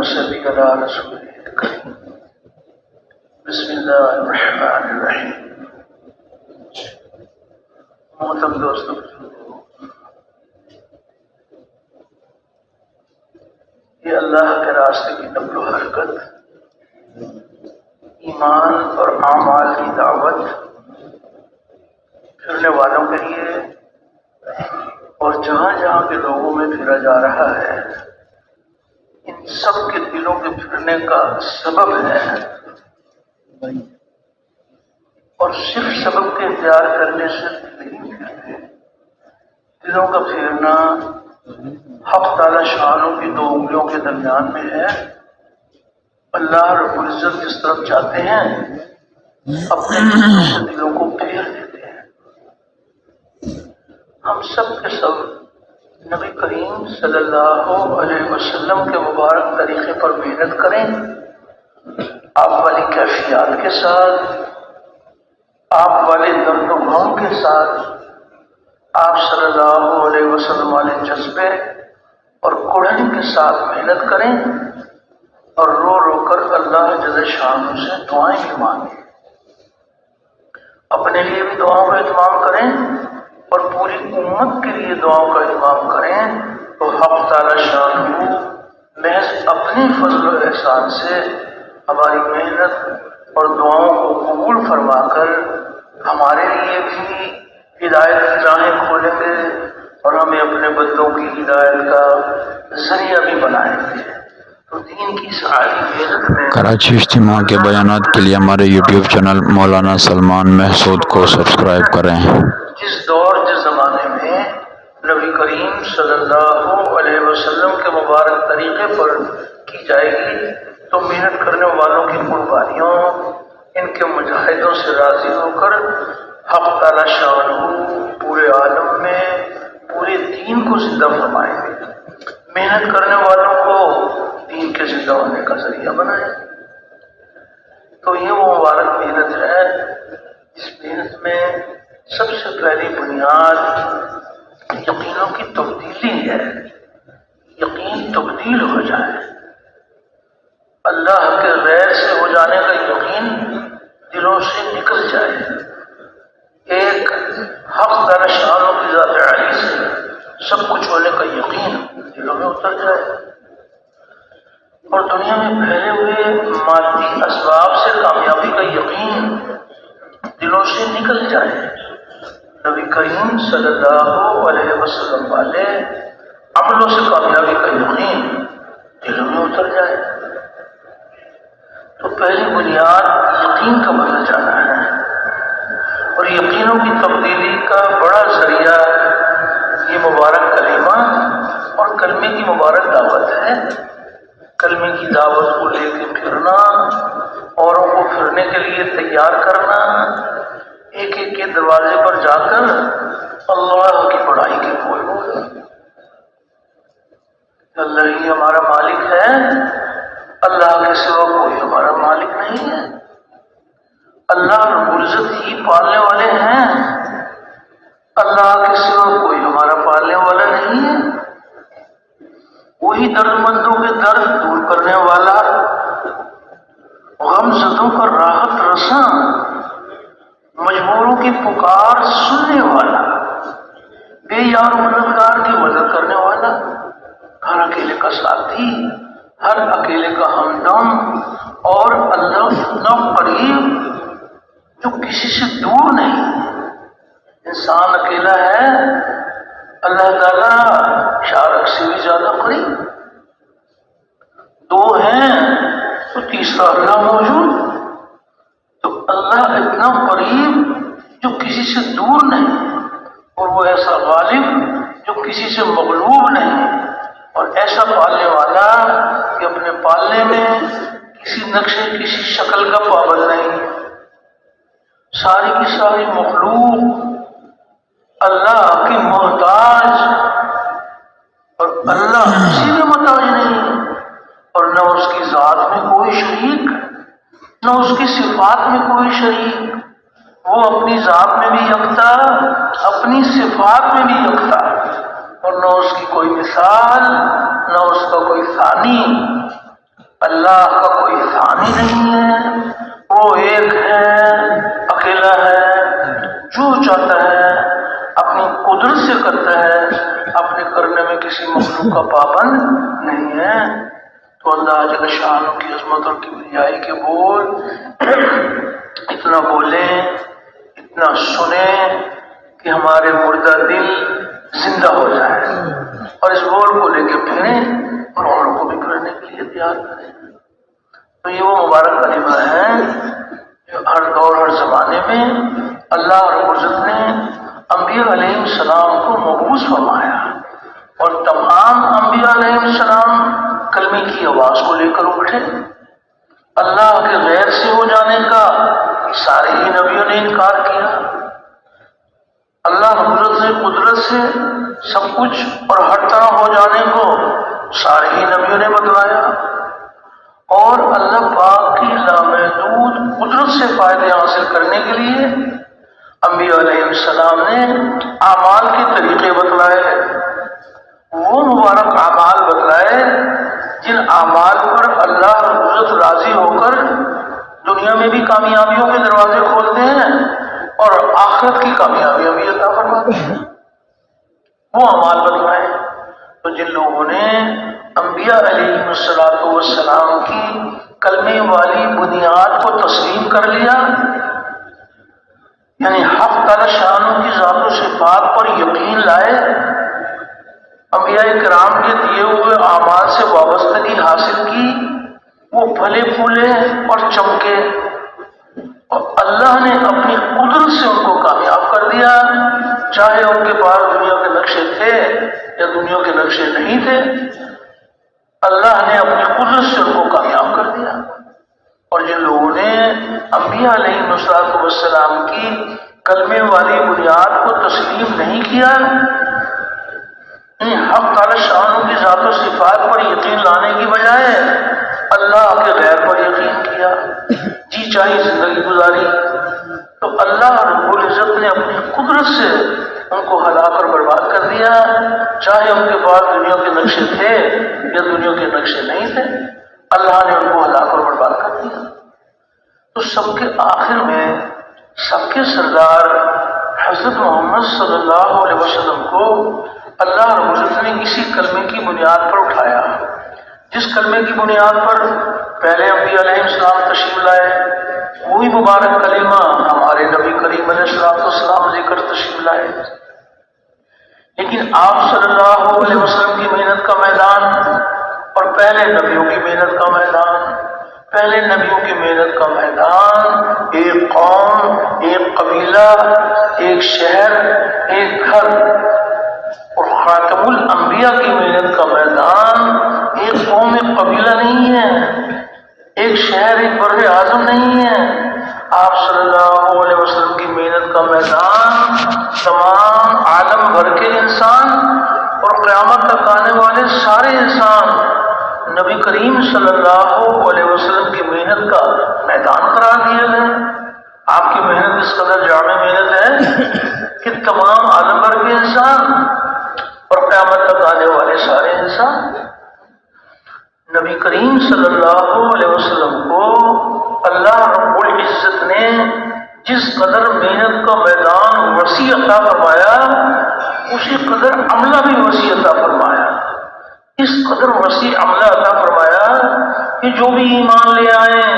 صل على رسول الكريم بسم اللہ الرحمن الرحیم۔ محترم دوستوں، یہ اللہ کے راستے کی نقل و حرکت، ایمان اور اعمال کی دعوت پھرنے والوں کے لیے اور جہاں جہاں کے لوگوں میں پھرا جا رہا ہے، ان سب کے دلوں کے پھرنے کا سبب ہے، اور صرف سبب کے اختیار کرنے سے نہیں پھرتے۔ دلوں کا پھرنا حق تعالی شانوں کی دو انگلیوں کے درمیان میں ہے۔ اللہ رب العزت جس طرف چاہتے ہیں اپنے دلوں کو پھیر دیتے ہیں۔ ہم سب کے سب نبی کریم صلی اللہ علیہ وسلم کے مبارک طریقے پر محنت کریں، آپ والی کیفیات کے ساتھ، آپ والے درد و غم کے ساتھ، آپ صلی اللہ علیہ وسلم والے جذبے اور کڑھن کے ساتھ محنت کریں، اور رو رو کر اللہ جل شانہ سے دعائیں بھی مانگیں۔ اپنے لیے بھی دعاؤں کا اہتمام کریں اور پوری امت کے لیے دعاؤں کا اہتمام کریں، تو حق تعالی شانہ محض اپنے فضل و احسان سے ہماری محنت اور دعاؤں کو قبول فرما کر ہمارے لیے بھی ہدایت کی راہیں کھولیں گے اور ہمیں اپنے بندوں کی ہدایت کا ذریعہ بھی بنائیں گے۔ تو دین کی ساری محنت میں کراچی اجتماع کے بیانات کے لیے ہمارے یوٹیوب چینل مولانا سلمان محسود کو سبسکرائب کریں۔ جس دور جس زمانے میں نبی کریم صلی اللہ علیہ وسلم کے مبارک طریقے پر کی جائے گی، تو محنت کرنے والوں کی قربانیوں، ان کے مجاہدوں سے راضی ہو کر حق تعالی شانہ پورے عالم میں پورے دین کو زندہ فرمائیں گے، محنت کرنے والوں کو دین کے زندہ ہونے کا ذریعہ بنائیں۔ تو یہ وہ مبارک محنت ہے جس محنت میں سب سے پہلی بنیاد یقینوں کی تبدیلی ہے۔ یقین تبدیل ہو جائے، اللہ کے غیر سے ہو جانے کا یقین دلوں سے نکل جائے، ایک حق تعالی شانوں کی ذات عالی سے سب کچھ ہونے کا یقین دلوں میں اتر جائے، اور دنیا میں پھیلے ہوئے مادی اسباب سے کامیابی کا یقین دلوں سے نکل جائے۔ نبی کریم صلی اللہ علیہ وسلم والے عملوں سے کامیابی کا یقین دلوں میں اتر جائے۔ تو پہلی بنیاد یقین کا بدل جانا ہے، اور یقینوں کی تبدیلی کا بڑا ذریعہ یہ مبارک کلمہ اور کلمے کی مبارک دعوت ہے۔ کلمے کی دعوت کو لے کے پھرنا، اوروں کو پھرنے کے لیے تیار کرنا، ایک ایک کے دروازے پر جا کر اللہ کی بڑائی کے بول بولنا۔ اللہ ہی ہمارا مالک ہے، اللہ کے سوا کوئی ہمارا مالک نہیں ہے، اللہ رب العزت ہی پالنے والے ہیں، اللہ کے سوا کوئی ہمارا پالنے والا نہیں ہے۔ وہی درد مندوں کے درد دور کرنے والا، غم زدوں کا راحت رساں، مجبوروں کی پکار سننے والا، بے یار مددگار کی مدد کرنے والا، ہر اکیلے کا ساتھی، ہر اکیلے کا ہمدم، اور اللہ اتنا قریب جو کسی سے دور نہیں۔ انسان اکیلا ہے، اللہ تعالیٰ شارک سے بھی زیادہ قریب، دو ہیں تو تیسرا اللہ موجود۔ تو اللہ اتنا قریب جو کسی سے دور نہیں، اور وہ ایسا غالب جو کسی سے مغلوب نہیں، اور ایسا پالنے والا کہ اپنے پالنے میں کسی نقشے کسی شکل کا پابند نہیں۔ ساری کی ساری مخلوق اللہ کی محتاج، اور اللہ کسی میں محتاج نہیں، اور نہ اس کی ذات میں کوئی شریک، نہ اس کی صفات میں کوئی شریک۔ وہ اپنی ذات میں بھی یکتا، اپنی صفات میں بھی یکتا، اور نہ اس کی کوئی مثال، نہ اس کا کوئی ثانی۔ اللہ کا کوئی ثانی نہیں ہے، وہ ایک ہے، اکیلا ہے، جو چاہتا ہے اپنی قدرت سے کرتا ہے، اپنے کرنے میں کسی مخلوق کا پابند نہیں ہے۔ تو اللہ جل شانہ کی عظمت اور کبریائی کے بول اتنا بولیں، اتنا سنیں کہ ہمارے مردہ دل زندہ ہو جائے، اور اس بول کو لے کے پھریں اور عمروں کو بھی پھرنے کے لیے تیار کریں۔ تو یہ وہ مبارک کلمہ ہے جو ہر دور ہر زمانے میں اللہ رب العزت نے انبیاء علیہ السلام کو مبعوث فرمایا، اور تمام انبیاء علیہ السلام کلمے کی آواز کو لے کر اٹھے۔ اللہ کے غیر سے ہو جانے کا سارے ہی نبیوں نے انکار کیا۔ اللہ رب العزت سے قدرت سے سب کچھ اور ہر طرح ہو جانے کو سارے ہی نبیوں نے بتلایا، اور اللہ پاک کی لامحدود قدرت سے فائدے حاصل کرنے کے لیے انبیاء علیہ السلام نے اعمال کے طریقے بتلائے، وہ مبارک اعمال بتلائے جن اعمال پر اللہ رب العزت راضی ہو کر دنیا میں بھی کامیابیوں کے دروازے کھولتے ہیں اور آخرت کی کامیابیاں بھی عطا فرماتے ہیں، وہ اعمال بتلائے۔ تو جن لوگوں نے انبیاء علیہ السلام کی کلمے والی بنیاد کو تسلیم کر لیا، یعنی حق تعالی شانہ کی ذات و صفات پر یقین لائے، انبیاء کرام کے دیے ہوئے اعمال سے وابستگی حاصل کی، وہ پھلے پھولے اور چمکے، اور اللہ نے اپنی قدرت سے ان کو کامیاب کر دیا، چاہے ان کے پاس دنیا کے نقشے تھے یا دنیا کے نقشے نہیں تھے، اللہ نے اپنی قدرت سے ان کو کامیاب کر دیا۔ اور جن لوگوں نے انبیاء علیہ السلام کی کلمے والی بنیاد کو تسلیم نہیں کیا، حق تعالی شانہ کی ذات و صفات پر یقین لانے کی بجائے اللہ کے غیر پر یقین کیا، جی چاہیے زندگی گزاری، تو اللہ رب العزت نے اپنی قدرت سے ان کو ہلا کر برباد کر دیا، چاہے ان کے پاس دنیا کے نقشے تھے یا دنیا کے نقشے نہیں تھے، اللہ نے ان کو ہلا کر برباد کر دیا۔ تو سب کے آخر میں سب کے سردار حضرت محمد صلی اللہ علیہ وسلم کو اللہ رب العزت نے اسی کلمے کی بنیاد پر اٹھایا، جس کلمے کی بنیاد پر پہلے انبیاء علیہ السلام تشریف لائے، وہی مبارک کلمہ ہمارے نبی کریم علیہ السلام لے کر تشریف لائے۔ لیکن آپ صلی اللہ علیہ وسلم کی محنت کا میدان اور پہلے نبیوں کی محنت کا میدان، پہلے نبیوں کی محنت کا میدان ایک قوم، ایک قبیلہ، ایک شہر، ایک گھر، اور خاتم الانبیاء کی محنت کا میدان ایک قوم، ایک قبیلہ نہیں ہے، ایک شہر، ایک بر اعظم نہیں ہے۔ آپ صلی اللہ علیہ وسلم کی محنت کا میدان تمام عالم بھر کے انسان اور قیامت تک آنے والے سارے انسان نبی کریم صلی اللہ علیہ وسلم کی محنت کا میدان قرار دیا گئے۔ آپ کی محنت اس قدر جامع محنت ہے کہ تمام عالم بھر کے انسان اور قیامت تک آنے والے سارے انسان نبی کریم صلی اللہ علیہ وسلم کو اللہ رب العزت نے جس قدر محنت کا میدان وسیع عطا فرمایا، اسی قدر عملہ بھی وسیع عطا فرمایا، اس قدر وسیع عملہ عطا فرمایا کہ جو بھی ایمان لے آئیں،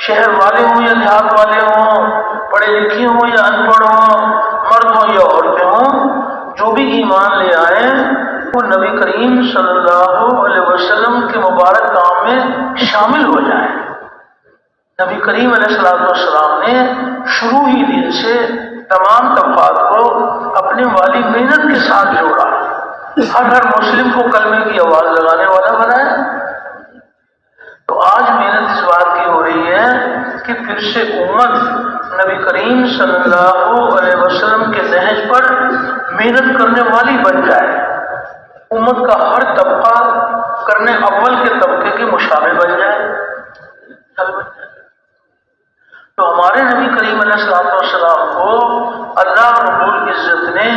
شہر والے ہوں یا دیہات والے ہوں، پڑھے لکھے ہوں یا ان پڑھ ہوں، مرد ہوں یا عورتیں ہوں، جو بھی ایمان لے آئیں وہ نبی کریم صلی اللہ علیہ وسلم کے مبارک کام میں شامل ہو جائیں۔ نبی کریم علیہ السلام نے شروع ہی دن سے تمام طبقات کو اپنے والی محنت کے ساتھ جوڑا، ہر مسلم کو کلمے کی آواز لگانے والا بنایا۔ تو آج محنت اس بات کی ہو رہی ہے کہ پھر سے امت نبی کریم صلی اللہ علیہ وسلم کے نہج پر محنت کرنے والی بن جائے، امت کا ہر طبقہ کرنے اول کے طبقے کے مشابہ بن جائے۔ تو ہمارے نبی کریم علیہ السلام کو اللہ رب العزت نے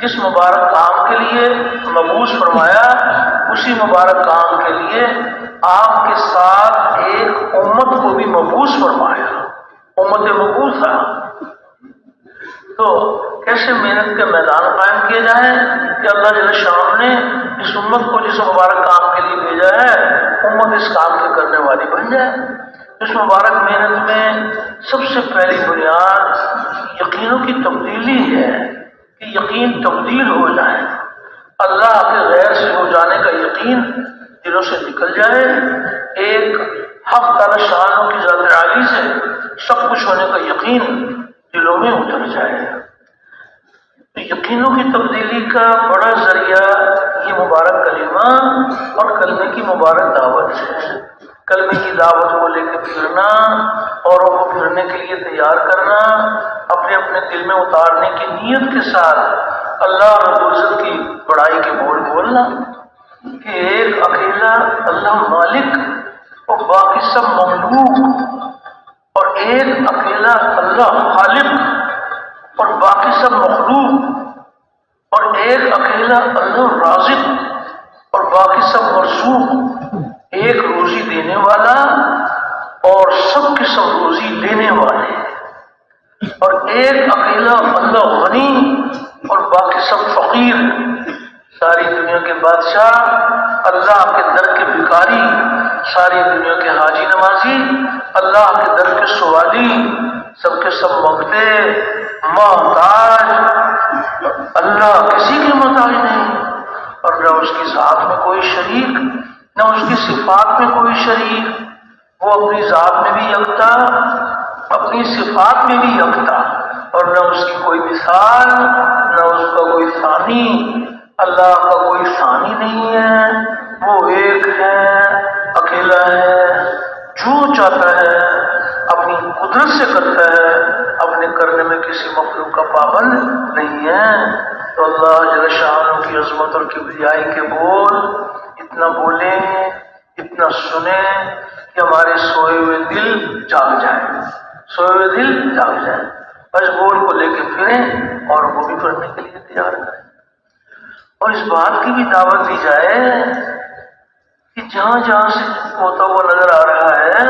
جس مبارک کام کے لیے مبعوث فرمایا، اسی مبارک کام کے لیے آپ کے ساتھ ایک امت کو بھی مبعوث فرمایا، امت مبعوثہ۔ تو کیسے محنت کے میدان قائم کیے جائیں کہ اللہ جل شان نے اس امت کو جس مبارک کام کے لیے بھیجا ہے، امت اس کام کے کرنے والی بن جائے۔ اس مبارک محنت میں سب سے پہلی بنیاد یقینوں کی تبدیلی ہے کہ یقین تبدیل ہو جائے، اللہ کے غیر سے ہو جانے کا یقین دلوں سے نکل جائے، ایک حق تعالی شانوں کی ذات عالی سے سب کچھ ہونے کا یقین دلوں میں اتر جائے۔ تو یقینوں کی تبدیلی کا بڑا ذریعہ یہ مبارک کلمہ اور کلمے کی مبارک دعوت ہے۔ کلمے کی دعوت کو لے کے پھرنا، اوروں کو پھرنے کے لیے تیار کرنا، اپنے اپنے دل میں اتارنے کی نیت کے ساتھ اللہ رب العزت کی بڑائی کے بول بولنا کہ ایک اکیلا اللہ مالک اور باقی سب مملوک، اور ایک اکیلا اللہ خالق اور باقی سب مخلوق، اور ایک اکیلا اللہ رازق اور باقی سب مرزوق، ایک روزی دینے والا اور سب کے سب روزی لینے والے، اور ایک اکیلا اللہ غنی اور باقی سب فقیر، ساری دنیا کے بادشاہ، اللہ کے در کے بھکاری، ساری دنیا کے حاجی نمازی، اللہ کے در کے سوالی، سب کے سب مانگتے، محتاج، اللہ کسی کے محتاج نہیں، اور نہ اس کی ذات میں کوئی شریک، نہ اس کی صفات میں کوئی شریک، وہ اپنی ذات میں بھی یکتا، اپنی صفات میں بھی یکتا، اور نہ اس کی کوئی مثال، نہ اس کا کوئی ثانی، اللہ کا کوئی ثانی نہیں ہے، وہ ایک ہے، اکیلا ہے، جو چاہتا ہے اپنی قدرت سے کرتا ہے، اپنے کرنے میں کسی مخلوق کا پابند نہیں ہے۔ تو اللہ جل شانہ کی عظمت اور کبریائی کے بول اتنا بولیں، اتنا سنیں کہ ہمارے سوئے ہوئے دل جاگ جائیں، سوئے ہوئے دل جاگ جائیں، بس بول کو لے کے پھریں اور وہ بھی پھرنے کے لیے تیار کریں۔ اور اس بات کی بھی دعوت دی جائے کہ جہاں جہاں سے ہوتا ہوا نظر آ رہا ہے،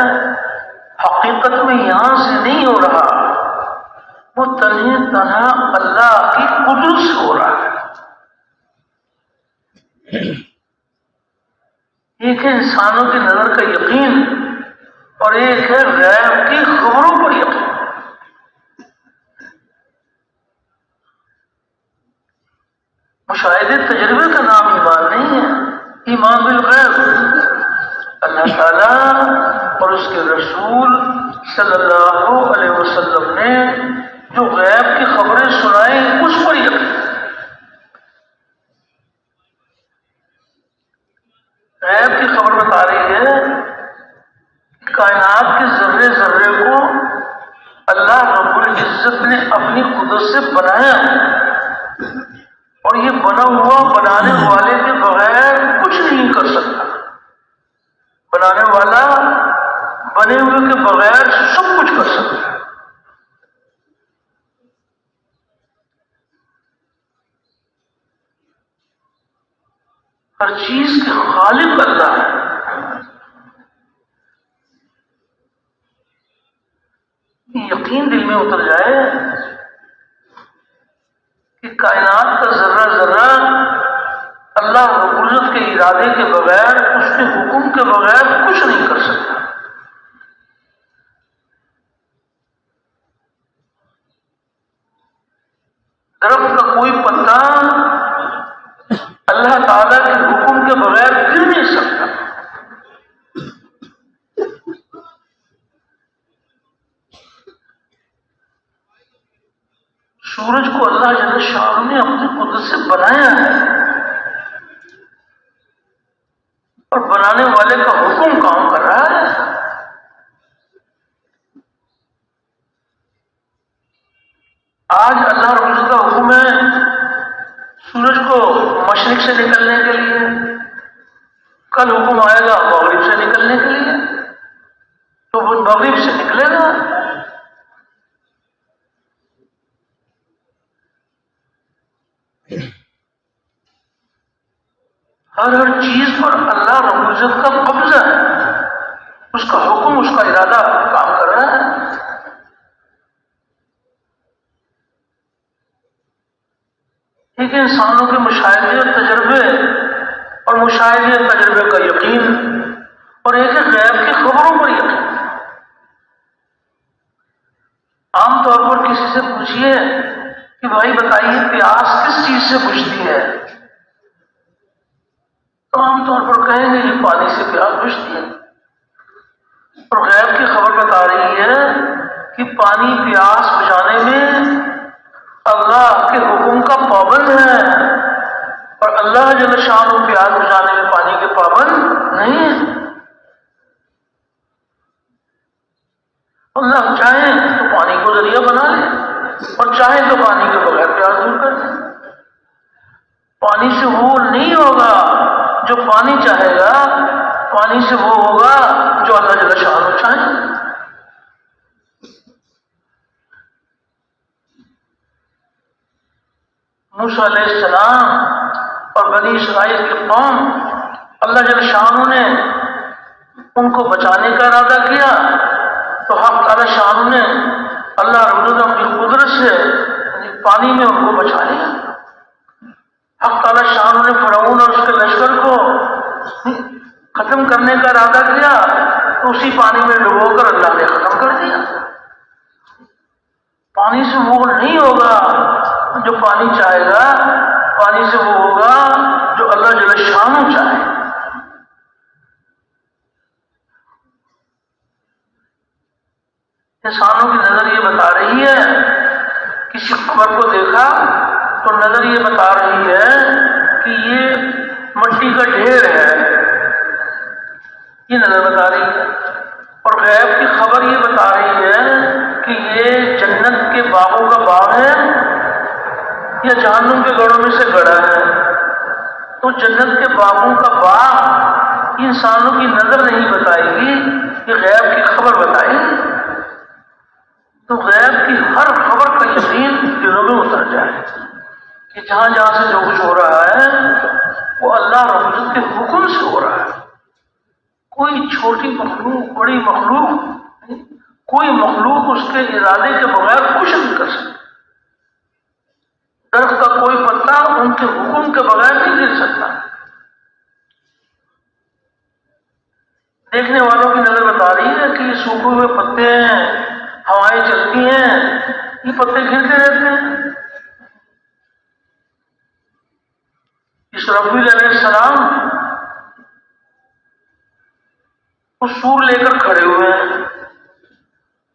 حقیقت میں یہاں سے نہیں ہو رہا، وہ تنہا اللہ کی قدرت سے ہو رہا ہے۔ ایک ہے انسانوں کی نظر کا یقین، اور ایک ہے غیب کی خبروں پر یقین۔ مشاہدے تجربے کا نام ایمان نہیں ہے، ایمان بالغیب۔ اللہ تعالیٰ اور اس کے رسول صلی اللہ علیہ وسلم نے جو غیب کی خبریں سنائیں اس پر یقین۔ غیب کی خبر بتا رہی ہے کہ کائنات کے ذرے ذرے کو اللہ رب العزت نے اپنی قدرت سے بنایا، اور یہ بنا ہوا بنانے والے کے بغیر کچھ نہیں کر سکتا، بنانے والا بنے ہوئے کے بغیر سب کچھ کر سکتا ہے۔ ہر چیز کے خالق اللہ ہے۔ یقین دل میں اتر جائے کہ کائنات کا ذرہ ذرہ اللہ رب العزت کے ارادے کے بغیر، اس کے حکم کے بغیر کچھ نہیں کر سکتا۔ درخت کا کوئی پتا اللہ تعالیٰ کے حکم کے بغیر گر نہیں سکتا۔ سورج کو اللہ جل شانہ نے اپنی قدرت سے بنایا ہے، اور بنانے والے کا حکم کام کر رہا ہے۔ آج اللہ رب العزت کا حکم ہے سورج کو مشرق سے نکلنے کے لیے، کل حکم آئے گا مغرب سے نکلنے کے لیے، تو وہ مغرب سے نکلے گا۔ ہر چیز پر اللہ رب العزت کا قبضہ ہے۔ انسانوں کے مشاہدے اور تجربے اور مشاہدے اور تجربے کا یقین، اور ایک ہے غیب کی خبروں پر یقین۔ عام طور پر کسی سے پوچھئے کہ بھائی بتائیے پیاس کس چیز سے بجھتی ہے، تو عام طور پر کہیں گے یہ پانی سے پیاس بجھتی ہے۔ اور غیب کی خبر بتا رہی ہے کہ پانی پیاس بجھانے میں اللہ کے حکم کا پابند ہے، اور اللہ جل شانہ پیاس بجھانے میں پانی کے پابند نہیں ہے۔ اللہ چاہیں تو پانی کو ذریعہ بنا لے، اور چاہیں تو پانی کے بغیر پیاس دور کر دے۔ پانی سے وہ نہیں ہوگا جو پانی چاہے گا، پانی سے وہ ہوگا جو اللہ جل شانہ چاہے۔ موسیٰ علیہ السلام اور بنی اسرائیل کی قوم، اللہ جل شانہ نے ان کو بچانے کا ارادہ کیا تو حق تعالی شان نے اللہ رب العزت کی قدرت سے پانی میں ان کو بچا لیا۔ حق تعالی شان نے فرعون اور اس کے لشکر کو ختم کرنے کا ارادہ کیا تو اسی پانی میں ڈبو کر اللہ نے ختم کر دیا۔ پانی سے وہ نہیں ہوگا جو پانی چاہے گا، پانی سے وہ ہوگا جو اللہ جل شانہ چاہے۔ انسانوں کی نظر یہ بتا رہی ہے، کسی خبر کو دیکھا تو نظر یہ بتا رہی ہے کہ یہ مٹی کا ڈھیر ہے، یہ نظر بتا رہی ہے۔ اور غیب کی خبر یہ بتا رہی ہے کہ یہ جنت کے باغوں کا باغ ہے یا جہنم کے گڑھوں میں سے گڑھا ہے۔ تو جنت کے باغوں کا باغ انسانوں کی نظر نہیں بتائے گی، یہ غیب کی خبر بتائے گی۔ تو غیب کی ہر خبر کا یقین دلوں میں اتر جائے کہ جہاں جہاں سے جو کچھ ہو رہا ہے وہ اللہ رب العزت کے حکم سے ہو رہا ہے۔ کوئی چھوٹی مخلوق، بڑی مخلوق، کوئی مخلوق اس کے ارادے کے بغیر کچھ نہیں کر سکتی۔ درخت کا کوئی پتا ان کے حکم کے بغیر نہیں گر سکتا۔ دیکھنے والوں کی نظر بتا رہی ہے کہ یہ سوکھے ہوئے پتے ہیں، ہوائیں چلتی ہیں، یہ پتے گرتے رہتے ہیں۔ اسرافیل علیہ السلام وہ سور لے کر کھڑے ہوئے ہیں،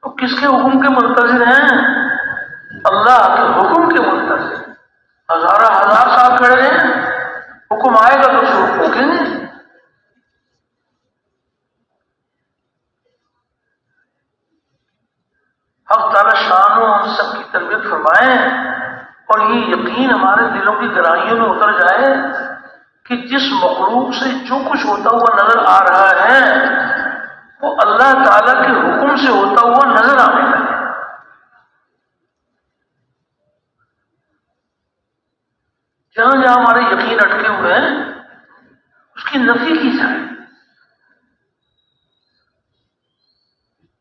تو کس کے حکم کے منتظر ہیں؟ اللہ کے حکم کے منتظر۔ ہزارہ ہزار سال کھڑے ہیں، حکم آئے گا تو سور پھونکیں گے۔ حق تعالی شان ہم سب کی تربیت فرمائے اور یہ یقین ہمارے دلوں کی گہرائیوں میں اتر جائے کہ جس مخلوق سے جو کچھ ہوتا ہوا نظر آ رہا ہے وہ اللہ تعالیٰ کے حکم سے ہوتا ہوا نظر آنے لگے۔ جہاں جہاں ہمارے یقین اٹکے ہوئے ہیں اس کی نفی کی جائے۔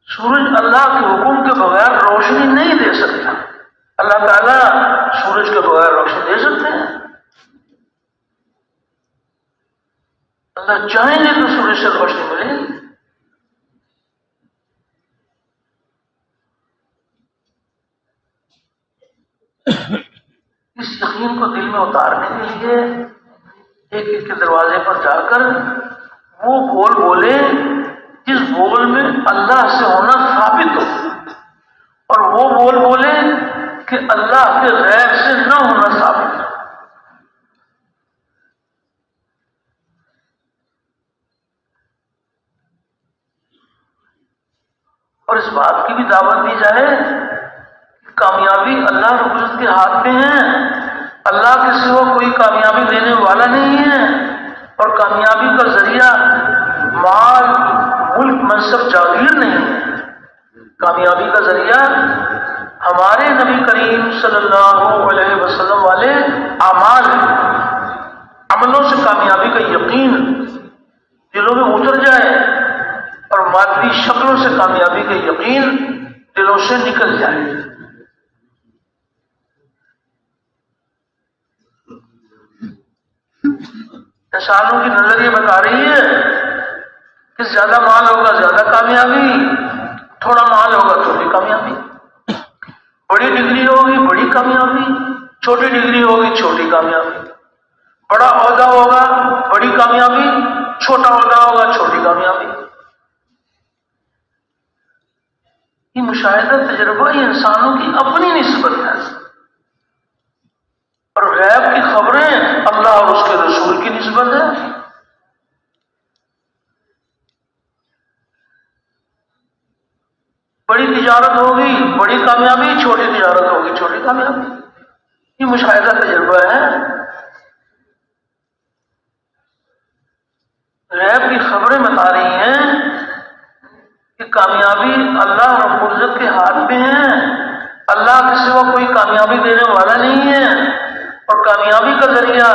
سورج اللہ کے حکم کے بغیر روشنی نہیں دے سکتا، اللہ تعالیٰ سورج کے بغیر روشنی دے سکتے ہیں۔ اللہ چاہیں گے تو سورج سے روشنی ملے گی۔ اس یقین کو دل میں اتارنے کے لیے ایک ایک کے دروازے پر جا کر وہ بول بولے جس بول میں اللہ سے ہونا ثابت ہو، اور وہ بول بولے کہ اللہ کے غیر سے نہ ہونا ثابت ہو۔ اور اس بات کی بھی دعوت دی جائے کہ کامیابی اللہ رب العزت کے ہاتھ میں ہے، اللہ کے سوا کوئی کامیابی دینے والا نہیں ہے، اور کامیابی کا ذریعہ مال، ملک، منصب، جاگیر نہیں ہے۔ کامیابی کا ذریعہ ہمارے نبی کریم صلی اللہ علیہ وسلم والے اعمال، عملوں سے کامیابی کا یقین دلوں میں اتر جائے اور مادی شکلوں سے کامیابی کا یقین دلوں سے نکل جائے۔ انسانوں کی نظر یہ بتا رہی ہے کہ زیادہ مال ہوگا زیادہ کامیابی، تھوڑا مال ہوگا تھوڑی کامیابی، بڑی ڈگری ہوگی بڑی کامیابی، چھوٹی ڈگری ہوگی چھوٹی کامیابی، بڑا عہدہ ہوگا بڑی کامیابی، چھوٹا عہدہ ہوگا چھوٹی کامیابی۔ یہ مشاہدہ تجربہ یہ انسانوں کی اپنی نسبت ہے، اور غیب کی خبریں اللہ اور اس کے رسول کی نسبت ہے۔ بڑی تجارت ہوگی بڑی کامیابی، چھوٹی تجارت ہوگی چھوٹی کامیابی، یہ مشاہدہ تجربہ ہے۔ غیب کی خبریں بتا رہی ہیں کہ کامیابی اللہ رب العزت کے ہاتھ میں ہے، اللہ کے سوا کوئی کامیابی دینے والا نہیں ہے، اور کامیابی کا ذریعہ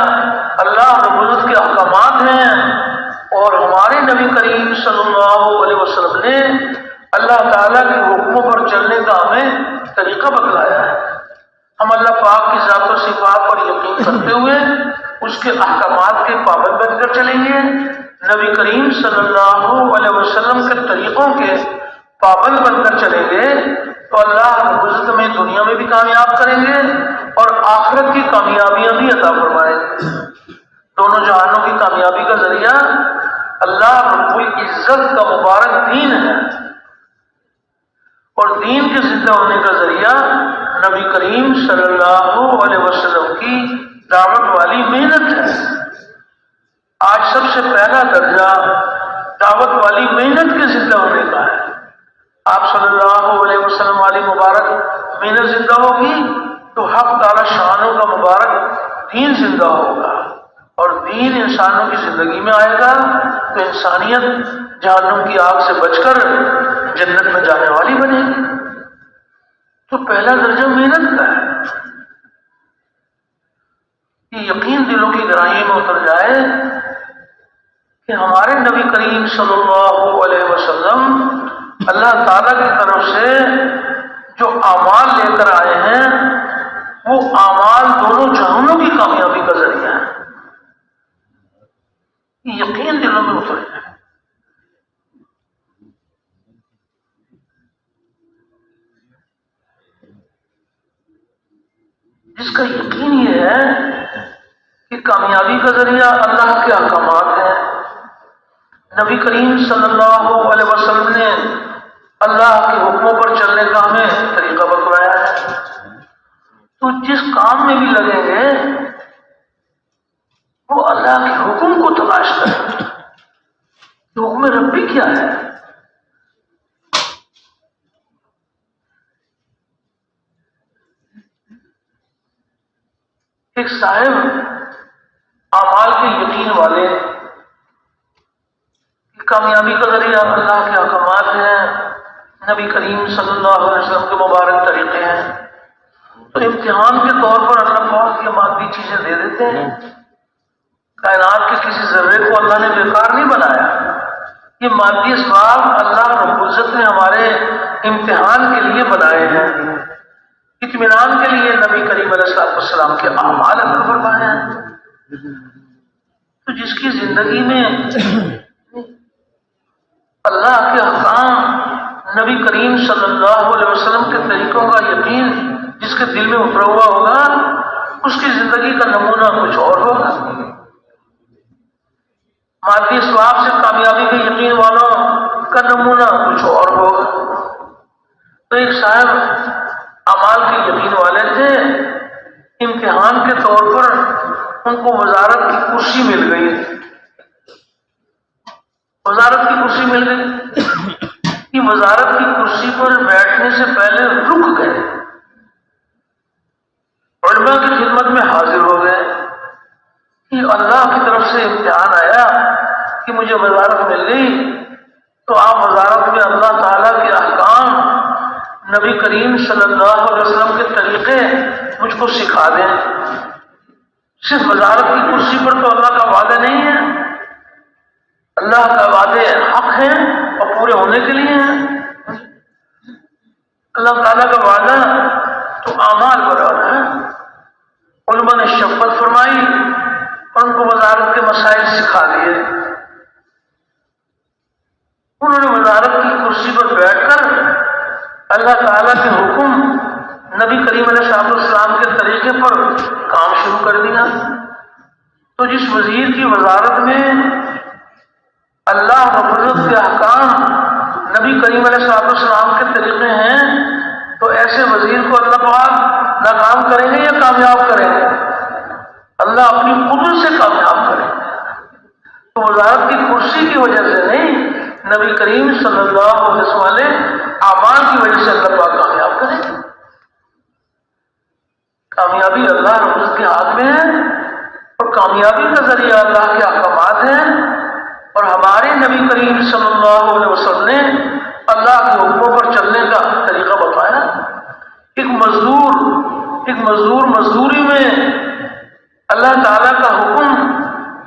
اللہ رب العزت کے احکامات ہیں، اور ہمارے نبی کریم صلی اللہ علیہ وسلم نے اللہ تعالیٰ کے حکموں پر چلنے کا ہمیں طریقہ بتلایا ہے۔ ہم اللہ پاک کی ذات و صفات پر یقین کرتے ہوئے اس کے احکامات کے پابند بن کر چلیں گے، نبی کریم صلی اللہ علیہ وسلم کے طریقوں کے پابند بن کر چلیں گے تو اللہ رب العزت ہمیں دنیا میں بھی کامیاب کریں گے اور آخرت کی کامیابیاں بھی عطا فرمائیں گے۔ دونوں جہانوں کی کامیابی کا ذریعہ اللہ رب العزت کا مبارک دین ہے، اور دین کے زندہ ہونے کا ذریعہ نبی کریم صلی اللہ علیہ وسلم کی دعوت والی محنت ہے۔ آج سب سے پہلا درجہ دعوت والی محنت کے زندہ ہونے کا ہے۔ آپ صلی اللہ علیہ وسلم والی مبارک محنت زندہ ہوگی تو حق تعالی شانوں کا مبارک دین زندہ ہوگا، اور دین انسانوں کی زندگی میں آئے گا تو انسانیت جہنم کی آگ سے بچ کر جنت میں جانے والی بنے گی۔ تو پہلا درجہ محنت کا ہے، یہ یقین دلوں کی گہرائیوں میں اتر جائے کہ ہمارے نبی کریم صلی اللہ علیہ وسلم اللہ تعالیٰ کی طرف سے جو اعمال لے کر آئے ہیں وہ اعمال دونوں جہانوں کی کامیابی کا ذریعہ ہے، یہ یقین دلوں میں اتر جائے۔ جس کا یقین یہ ہے کہ کامیابی کا ذریعہ اللہ کے احکامات ہیں، نبی کریم صلی اللہ علیہ وسلم نے اللہ کے حکموں پر چلنے کا ہمیں طریقہ بتلایا ہے، تو جس کام میں بھی لگیں گے وہ اللہ کے حکم کو تلاش کریں گے۔ حکم ربی کیا ہے؟ ایک صاحب اعمال کے یقین والے کہ کامیابی کا ذریعہ اللہ کے احکامات ہیں، نبی کریم صلی اللہ علیہ وسلم کے مبارک طریقے ہیں، تو امتحان کے طور پر اللہ پاک یہ مادی چیزیں دے دیتے ہیں۔ کائنات کے کسی ذرے کو اللہ نے بیکار نہیں بنایا، یہ مادی اسباب اللہ رب العزت نے ہمارے امتحان کے لیے بنائے ہیں، اطمینان کے لیے نبی کریم علیہ السلام کے اعمال عطا فرمائے ہیں۔ تو جس کی زندگی میں اللہ کے احکام، نبی کریم صلی اللہ علیہ وسلم کے طریقوں کا یقین جس کے دل میں اترا ہوا ہوگا اس کی زندگی کا نمونہ کچھ اور ہوگا۔ مادی اسباب سے کامیابی کے یقین والوں کا نمونہ کچھ اور ہوگا۔ تو ایک صاحب اعمال کے یقین والے تھے، امتحان کے طور پر ان کو وزارت کی کرسی مل گئی، وزارت کی کرسی مل گئی کہ وزارت کی کرسی پر بیٹھنے سے پہلے رک گئے، علماء کی خدمت میں حاضر ہو گئے کہ اللہ کی طرف سے امتحان آیا کہ مجھے وزارت مل گئی، تو آپ وزارت میں اللہ تعالیٰ کے احکام، نبی کریم صلی اللہ علیہ وسلم کے طریقے مجھ کو سکھا دیں۔ صرف وزارت کی کرسی پر تو اللہ کا وعدہ نہیں ہے، اللہ کا وعدے حق ہیں اور پورے ہونے کے لیے ہیں۔ اللہ تعالیٰ کا وعدہ تو اعمال برابر ہے۔ علماء نے شفقت فرمائی اور ان کو وزارت کے مسائل انہوں نے وزارت کی کرسی پر بیٹھ کر اللہ تعالیٰ کے حکم نبی کریم علیہ السلام کے طریقے پر کام شروع کر دیا۔ تو جس وزیر کی وزارت میں اللہ رب العزت کے احکام نبی کریم علیہ السلام کے طریقے ہیں، تو ایسے وزیر کو اللہ پاک ناکام کریں گے یا کامیاب کریں گے؟ اللہ اپنی قدرت سے کامیاب کریں گے۔ تو وزارت کی کرسی کی وجہ سے نہیں، نبی کریم صلی اللہ علیہ وسلم والے اعمال کی وجہ سے اللہ پاک کامیاب کریں گے۔ کامیابی اللہ رب العزت کے ہاتھ میں ہے، اور کامیابی کا ذریعہ اللہ کے احکامات ہیں، اور ہمارے نبی کریم صلی اللہ علیہ وسلم نے اللہ کے حکموں پر چلنے کا طریقہ بتایا۔ ایک مزدور مزدوری میں اللہ تعالیٰ کا حکم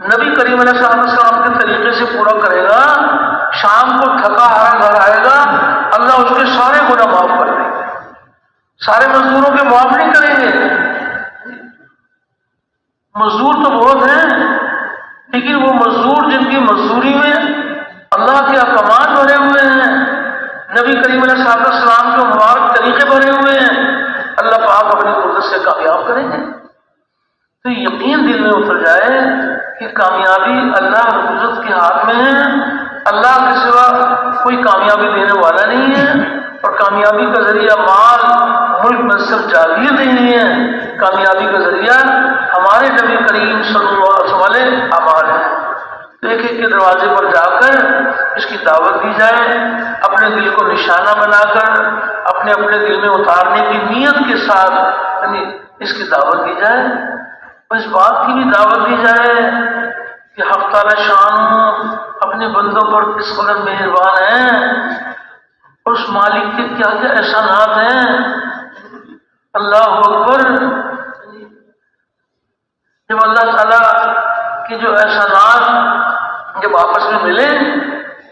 نبی کریم علیہ السلام کے طریقے سے پورا کرے گا، شام کو تھکا ہارا گھر آئے گا، اللہ اس کے سارے گناہ معاف کر دیں گے۔ سارے مزدوروں کے معاف نہیں کریں گے۔ مزدور تو بہت ہیں، لیکن وہ مزدور جن کی مزدوری میں اللہ کے احکامات بھرے ہوئے ہیں، نبی کریم علیہ السلام کے مبارک طریقے بھرے ہوئے ہیں، اللہ پاک اپنی قدرت سے کامیاب کریں گے۔ تو یقین دل میں اتر جائے کہ کامیابی اللہ رب العزت کے ہاتھ میں ہے، اللہ کے سوا کوئی کامیابی دینے والا نہیں ہے، اور کامیابی کا ذریعہ مال ملک منصب جاگیر نہیں ہے، کامیابی کا ذریعہ ہمارے نبی کریم صلی اللہ علیہ وسلم والے اعمال ہیں۔ تو ایک ایک کے دروازے پر جا کر اس کی دعوت دی جائے، اپنے دل کو نشانہ بنا کر اپنے دل میں اتارنے کی نیت کے ساتھ یعنی اس کی دعوت دی جائے، اور اس بات کی بھی دعوت دی جائے کہ حق تعالی شان اپنے بندوں پر کس قدر مہربان ہیں، اور اس مالک کے کیا کیا احسانات ہیں۔ اللہ اکبر۔ جب اللہ تعالیٰ کے جو احسانات جب آپس میں ملے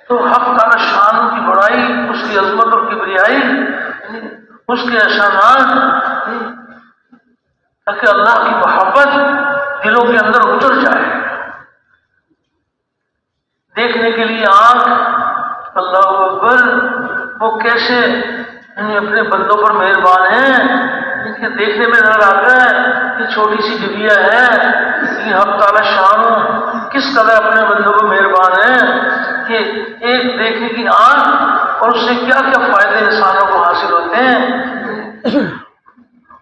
تو حق تعالی شان کی بڑائی، اس کی عظمت اور کبریائی، اس کے احسانات، تاکہ اللہ کی محبت دلوں کے اندر اتر جائے۔ دیکھنے کے لیے آنکھ، اللہ اکبر، وہ کیسے اپنے بندوں پر مہربان ہیں، ان کے دیکھنے میں نظر آتا ہے کہ چھوٹی سی ڈبیا ہے، یہ حق تعالی شان کس قدر اپنے بندوں کو مہربان ہے کہ ایک دیکھنے کی آنکھ، اور اس سے کیا کیا فائدے انسانوں کو حاصل ہوتے ہیں۔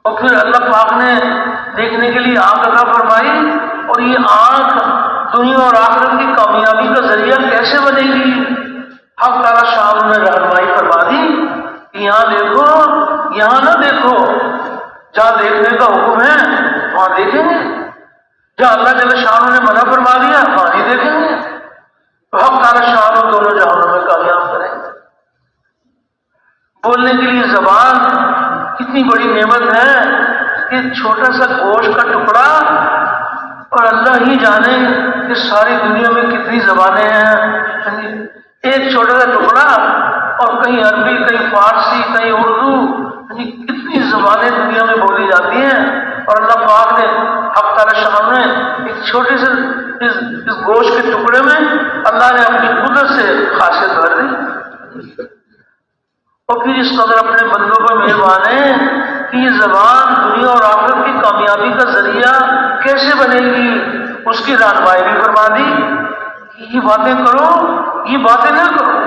اور پھر اللہ پاک نے دیکھنے کے لیے آنکھ عطا فرمائی، اور یہ آنکھ دنیا اور آخرت کی کامیابی کا ذریعہ کیسے بنے گی؟ حق تعالی شان نے رہنمائی فرما دی کہ یہاں دیکھو، یہاں نہ دیکھو، جہاں دیکھنے کا حکم ہے وہاں دیکھیں گے، جہاں اللہ جل شانہ نے منع فرما دیا وہاں نہیں دیکھیں گے۔ تو حق تعالی شانہ دونوں جہانوں میں کامیاب کریں گے۔ بولنے کے لیے زبان کتنی بڑی نعمت ہے کہ چھوٹا سا گوشت کا ٹکڑا، اور اللہ ہی جانے کہ ساری دنیا میں کتنی زبانیں ہیں، ایک چھوٹا سا ٹکڑا، اور کہیں عربی، کہیں فارسی، کہیں اردو، کتنی زبانیں دنیا میں بولی جاتی ہیں، اور اللہ پاک نے حق تعالی شان نے ایک چھوٹے سے اس گوشت کے ٹکڑے میں اللہ نے اپنی قدرت سے خاصیت بھر دی، اور پھر اس قدر اپنے بندوں پر مہربان ہے کہ یہ زبان دنیا اور آخرت کی کامیابی کا ذریعہ کیسے بنے گی، اس کی رہنمائی بھی فرما دی کہ یہ باتیں کرو، یہ باتیں نہ کرو۔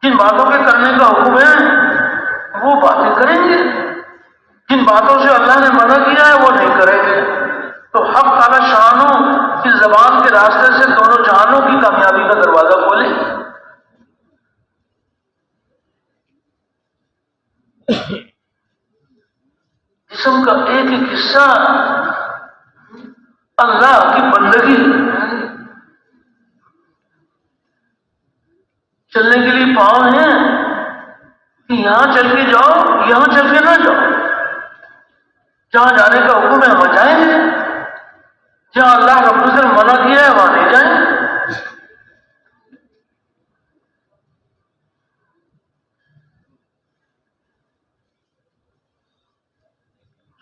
جن باتوں کے کرنے کا حکم ہے وہ باتیں کریں گے، جن باتوں سے اللہ نے منع کیا ہے وہ نہیں کریں گے۔ تو حق تعالی شانوں کی زبان کے راستے سے دونوں جہانوں کی کامیابی کا دروازہ کھولے۔ جسم کا ایک ایک حصہ اللہ کی بندگی، چلنے کے لیے پاؤں ہیں کہ یہاں چل کے جاؤ، یہاں چل کے نہ جاؤ، جہاں جانے کا حکم ہے وہاں جائیں گے، جہاں اللہ رب العزت نے منع کیا ہے وہاں نہیں جائیں۔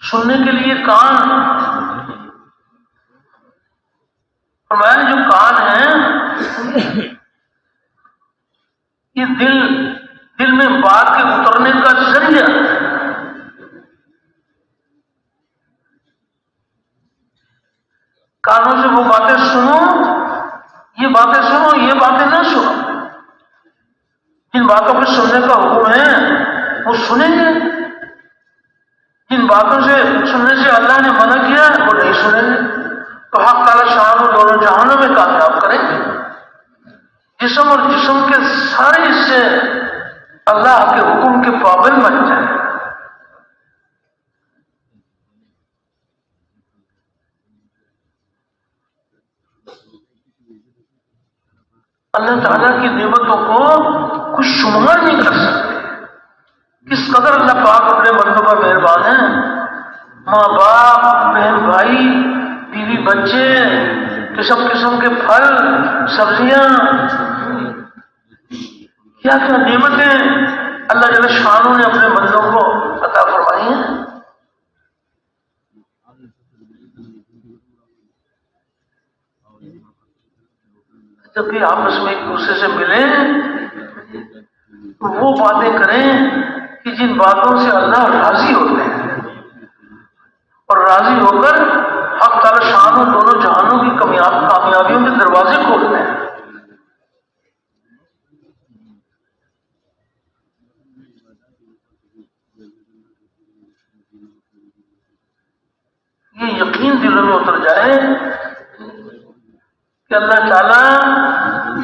سننے کے لیے کان، فرمایا جو کان ہیں، یہ دل میں بات کے اترنے کا ذریعہ ہے۔ کانوں سے وہ باتیں سنو، یہ باتیں سنو، یہ باتیں نہ سنو۔ جن باتوں کو سننے کا حکم ہے وہ سنیں گے، جن باتوں سے سننے سے اللہ نے منع کیا وہ نہیں سنیں گے، تو حق تعالی شان دونوں جہانوں میں کامیاب کریں گے۔ جسم اور جسم کے سارے حصے اللہ کے حکم کے پابند بن جائیں۔ اللہ تعالیٰ کی نعمتوں کو کچھ شمار نہیں کر سکتے، کس قدر اللہ پاک اپنے بندوں پر مہربان ہے۔ ماں باپ، بہن بھائی، بیوی بچے، قسم قسم کے پھل سبزیاں، کیا کیا نعمتیں اللہ جل شانہ نے اپنے بندوں کو عطا فرمائی ہیں۔ جب کہ آپس میں ایک دوسرے سے ملیں تو وہ باتیں کریں کہ جن باتوں سے اللہ راضی ہوتے ہیں، اور راضی ہو کر حق تعالی شانہ دونوں جہانوں کی کامیابیوں کے دروازے کھولتے ہیں۔ یہ یقین دلوں میں اتر جائے کہ اللہ تعالیٰ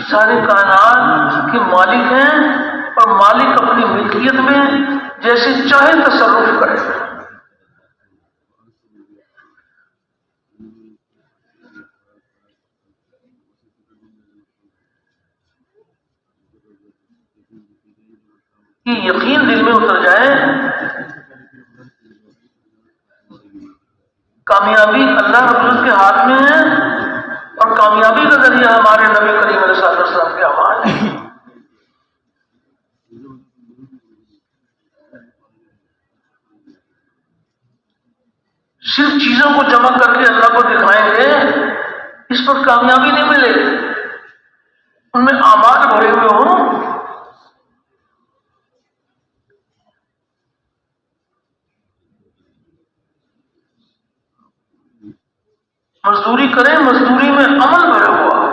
ساری کائنات کے مالک ہیں، اور مالک اپنی ملکیت میں جیسے چاہے تصرف کرے۔ یہ یقین دل میں اتر جائے، کامیابی اللہ رب العزت کے ہاتھ میں ہے، اور کامیابی کا ذریعہ ہمارے نبی کریم علیہ السلام کے اعمال ہے۔ صرف چیزوں کو جمع کر کے اللہ کو دکھائیں گے، اس پر کامیابی نہیں ملے گی۔ ان میں اعمال بھرے ہوئے ہوں، مزدوری کریں، مزدوری میں عمل بھرا ہوا ہو،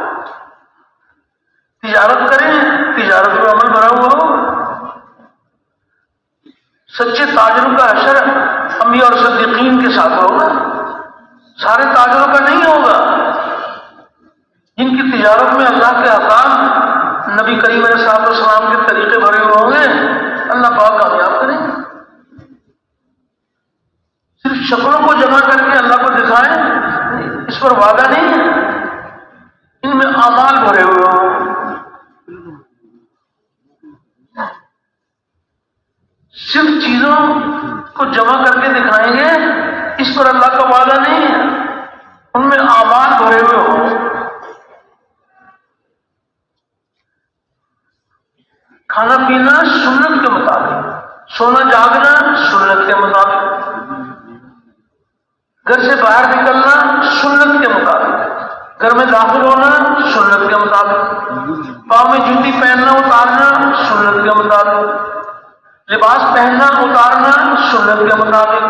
تجارت کریں، تجارت میں عمل بھرا ہوا ہو۔ سچے تاجروں کا حشر انبیاء اور صدیقین کے ساتھ ہوگا، سارے تاجروں کا نہیں ہوگا۔ جن کی تجارت میں اللہ کے احکام، نبی کریم علیہ السلام کے طریقے بھرے ہوئے ہوں گے، اللہ پاک کامیاب کریں گے۔ صرف شکلوں کو جمع کر کے اللہ کو دکھائیں، اس پر وعدہ نہیں ہے۔ ان میں اعمال بھرے ہوئے ہوں، صرف چیزوں کو جمع کر کے دکھائیں گے، اس پر اللہ کا وعدہ نہیں ہے۔ ان میں اعمال بھرے ہوئے ہوں، کھانا پینا سنت کے مطابق، سونا جاگنا سنت کے مطابق، گھر سے باہر نکلنا سنت کے مطابق، گھر میں داخل ہونا سنت کے مطابق، پاؤں میں جوتی پہننا اتارنا سنت کے مطابق، لباس پہننا اتارنا سنت کے مطابق۔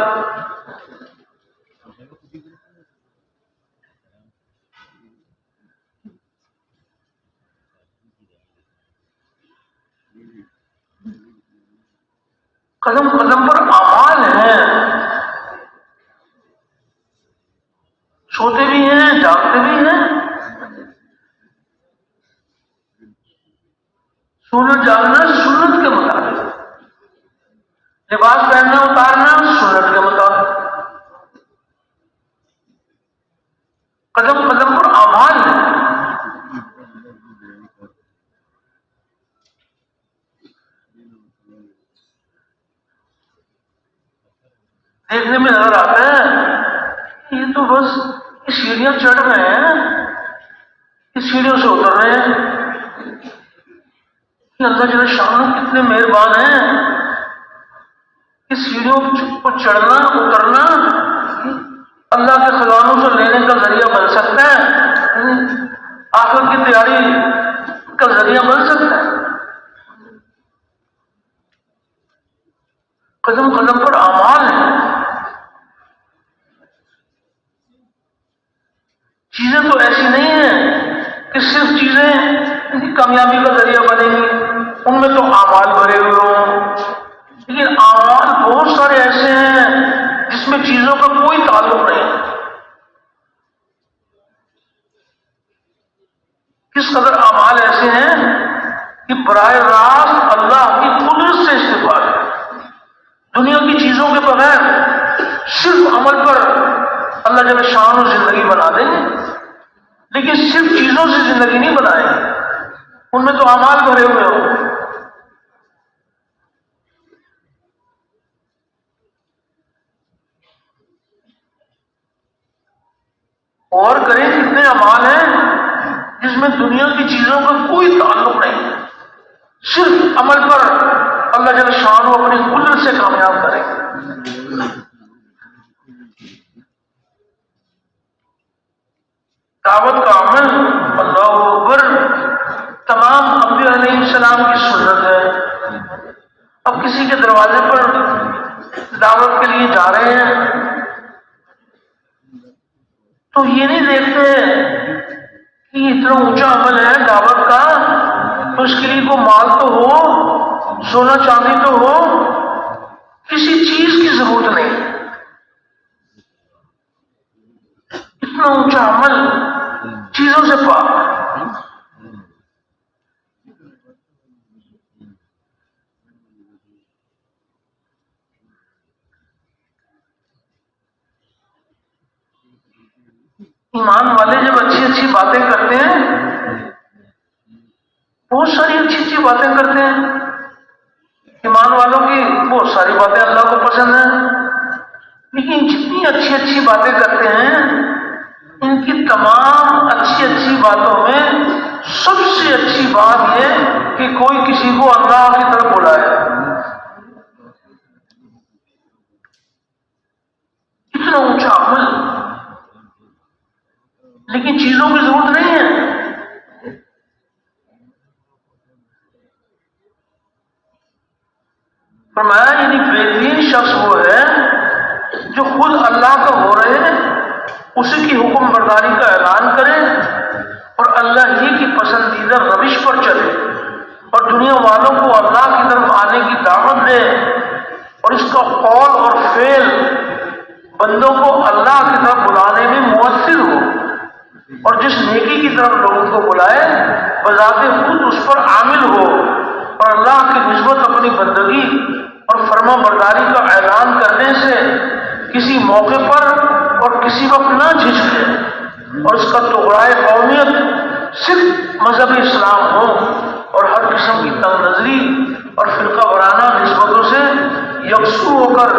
قدم قدم پر اعمال ہیں، سوتے بھی ہیں، جاگتے بھی ہیں، سونا جاگنا سنت کے مطابق، لباس پہننا اتارنا سنت کے مطابق، قدم قدم پر اعمال ہیں۔ دیکھنے میں نظر آتا ہے یہ تو بس یہ سیڑھیاں چڑھ رہے ہیں، اس سیڑھیوں سے اتر رہے ہیں۔ کہ اللہ جل شانہ کتنے مہربان ہیں، اس سیڑھیوں کو چڑھنا اترنا اللہ کے خزانوں سے لینے کا ذریعہ بن سکتا ہے۔ آخرت کی تیاری کا ذریعہ بن سکتا ہے. قدم قدم پر اعمال ہیں. چیزیں تو ایسی نہیں ہیں کہ صرف چیزیں ان کی کامیابی کا ذریعہ بنیں گی، ان میں تو اعمال بھرے ہوئے ہوں، لیکن اعمال بہت سارے ایسے ہیں جس میں چیزوں کا کوئی تعلق نہیں. کس قدر اعمال ایسے ہیں کہ براہ راست اللہ کی قدرت سے استفادہ ہے. دنیا کی چیزوں کے بغیر صرف عمل پر اللہ جل شان و زندگی بنا دیں گے، لیکن صرف چیزوں سے زندگی نہیں بنائیں گے، ان میں تو اعمال بھرے ہوئے ہوں. اور کریں کتنے اعمال ہیں جس میں دنیا کی چیزوں کا کوئی تعلق نہیں ہے، صرف عمل پر اللہ جل شان و اپنی قدرت سے کامیاب کریں گے. دعوت کا عمل اللہ اکبر تمام انبیاء علیہ السلام کی سنت ہے. اب کسی کے دروازے پر دعوت کے لیے جا رہے ہیں تو یہ نہیں دیکھتے کہ یہ اتنا اونچا عمل ہے دعوت کا، تو اس کے لیے کوئی مال تو ہو، سونا چاندی تو ہو. کسی چیز کی ضرورت نہیں. اتنا اونچا عمل چیزوں سے پاک. ایمان والے جب اچھی اچھی باتیں کرتے ہیں، بہت ساری اچھی اچھی باتیں کرتے ہیں. ایمان والوں کی بہت ساری باتیں اللہ کو پسند ہیں، لیکن جتنی اچھی اچھی باتیں کرتے ہیں ان کی تمام اچھی اچھی باتوں میں سب سے اچھی بات یہ کہ کوئی کسی کو اللہ کی طرف بلائے. اتنا اونچا عمل، لیکن چیزوں کی ضرورت نہیں ہے. فرمایا یعنی بہترین شخص وہ ہے جو خود اللہ کا ہو رہے اسی کی حکم برداری کا اعلان کرے اور اللہ ہی کی پسندیدہ روش پر چلے اور دنیا والوں کو اللہ کی طرف آنے کی دعوت دے، اور اس کا قول اور فعل بندوں کو اللہ کی طرف بلانے میں مؤثر ہو، اور جس نیکی کی طرف لوگوں کو بلائے بذات خود اس پر عامل ہو، اور اللہ کی نسبت اپنی بندگی اور فرما برداری کا اعلان کرنے سے کسی موقع پر اور کسی وقت نہ جھجکے، اور اس کا ٹکڑائے قومیت صرف مذہب اسلام ہو، اور ہر قسم کی تنگ نظری اور فرقہ وارانہ نسبتوں سے یکسو ہو کر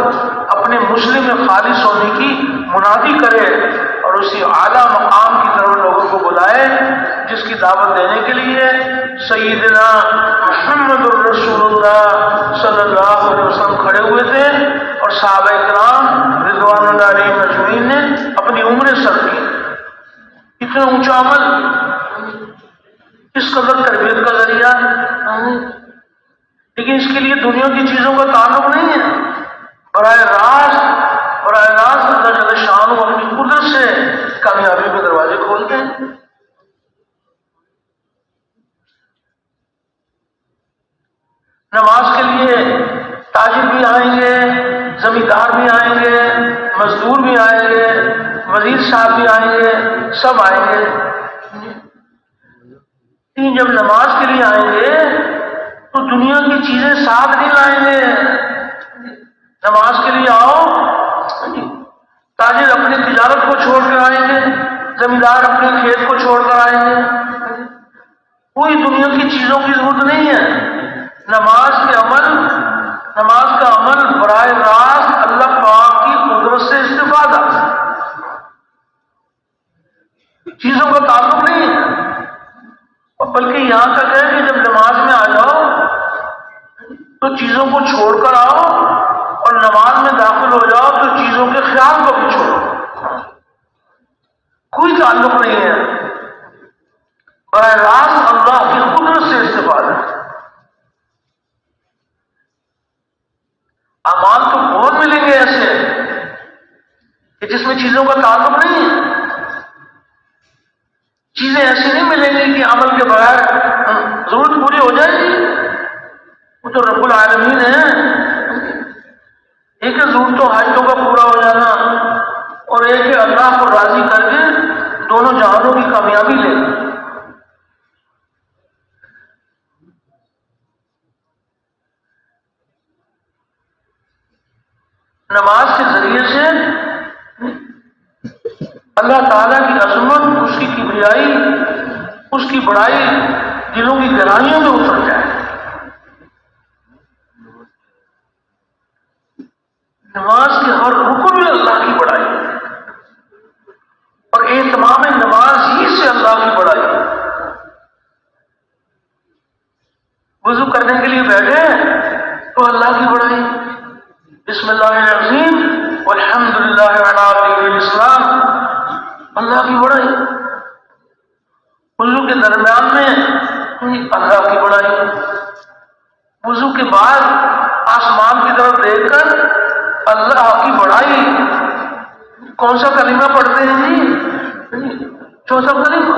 اپنے مسلم خالص ہونے کی منادی کرے، اور اسی اعلیٰ مقام کی طرف لوگوں کو بلائے جس کی دعوت دینے کے لیے سیدنا محمد الرسول اللہ صلی اللہ علیہ وسلم کھڑے ہوئے تھے، اور صحابہ کرام رضوان اللہ علیہ مجمعین نے اپنی عمریں سر کی. اتنا اونچا عمل، اس قدر تربیت کا ذریعہ، لیکن اس کے لیے دنیا کی چیزوں کا تعلق نہیں ہے. براہ راست اللہ جل شانہ اپنی قدرت سے کامیابی کے دروازے کھولتے ہیں. نماز کے لیے تاجر بھی آئیں گے، زمیندار بھی آئیں گے، مزدور بھی آئیں گے، وزیر صاحب بھی آئیں گے، سب آئیں گے. لیکن جب نماز کے لیے آئیں گے تو دنیا کی چیزیں ساتھ نہیں لائیں گے. نماز کے لیے آؤ، تاجر اپنی تجارت کو چھوڑ کر آئیں گے، زمیندار اپنے کھیت کو چھوڑ کر آئیں گے. کوئی دنیا کی چیزوں کی ضرورت نہیں ہے. نماز کا عمل براہ راست اللہ پاک کی قدرت سے استفادہ، چیزوں کا تعلق نہیں ہے. اور بلکہ یہاں تک ہے کہ جب نماز میں آ جاؤ تو چیزوں کو چھوڑ کر آؤ، اور نماز میں داخل ہو جاؤ تو چیزوں کے خیال کو بھی چھوڑو. کوئی تعلق نہیں ہے. براہ راست اللہ کی قدرت سے استفادہ ہے۔ اعمال تو بہت ملیں گے ایسے کہ جس میں چیزوں کا تعلق نہیں ہے، چیزیں ایسی نہیں ملیں گی کہ عمل کے بغیر ضرورت پوری ہو جائے گی۔ وہ تو رب العالمین ہے۔ ایک ہے ضرورتوں حاجتوں کا پورا ہو جانا، اور ایک ہے اللہ کو راضی کر کے دونوں جہانوں کی کامیابی لینا۔ نماز کے ذریعے سے اللہ تعالیٰ کی عظمت، اس کی کبریائی، اس کی بڑائی دلوں کی گہرائیوں میں اتر جائے۔ نماز کے ہر رکن میں اللہ کی بڑائی ہے، اور اہتمام نماز ہی سے اللہ کی بڑائی ہے۔ وضو کرنے کے لیے بیٹھے تو اللہ کی بڑائی، بسم اللہ العظیم والحمد للہ علی دین الاسلام، اللہ کی بڑائی۔ وضو کے درمیان میں اللہ کی بڑائی، وضو کے بعد آسمان کی طرف دیکھ کر اللہ کی بڑائی۔ کون سا کلمہ پڑھتے ہیں جی؟ چوتھا کلمہ،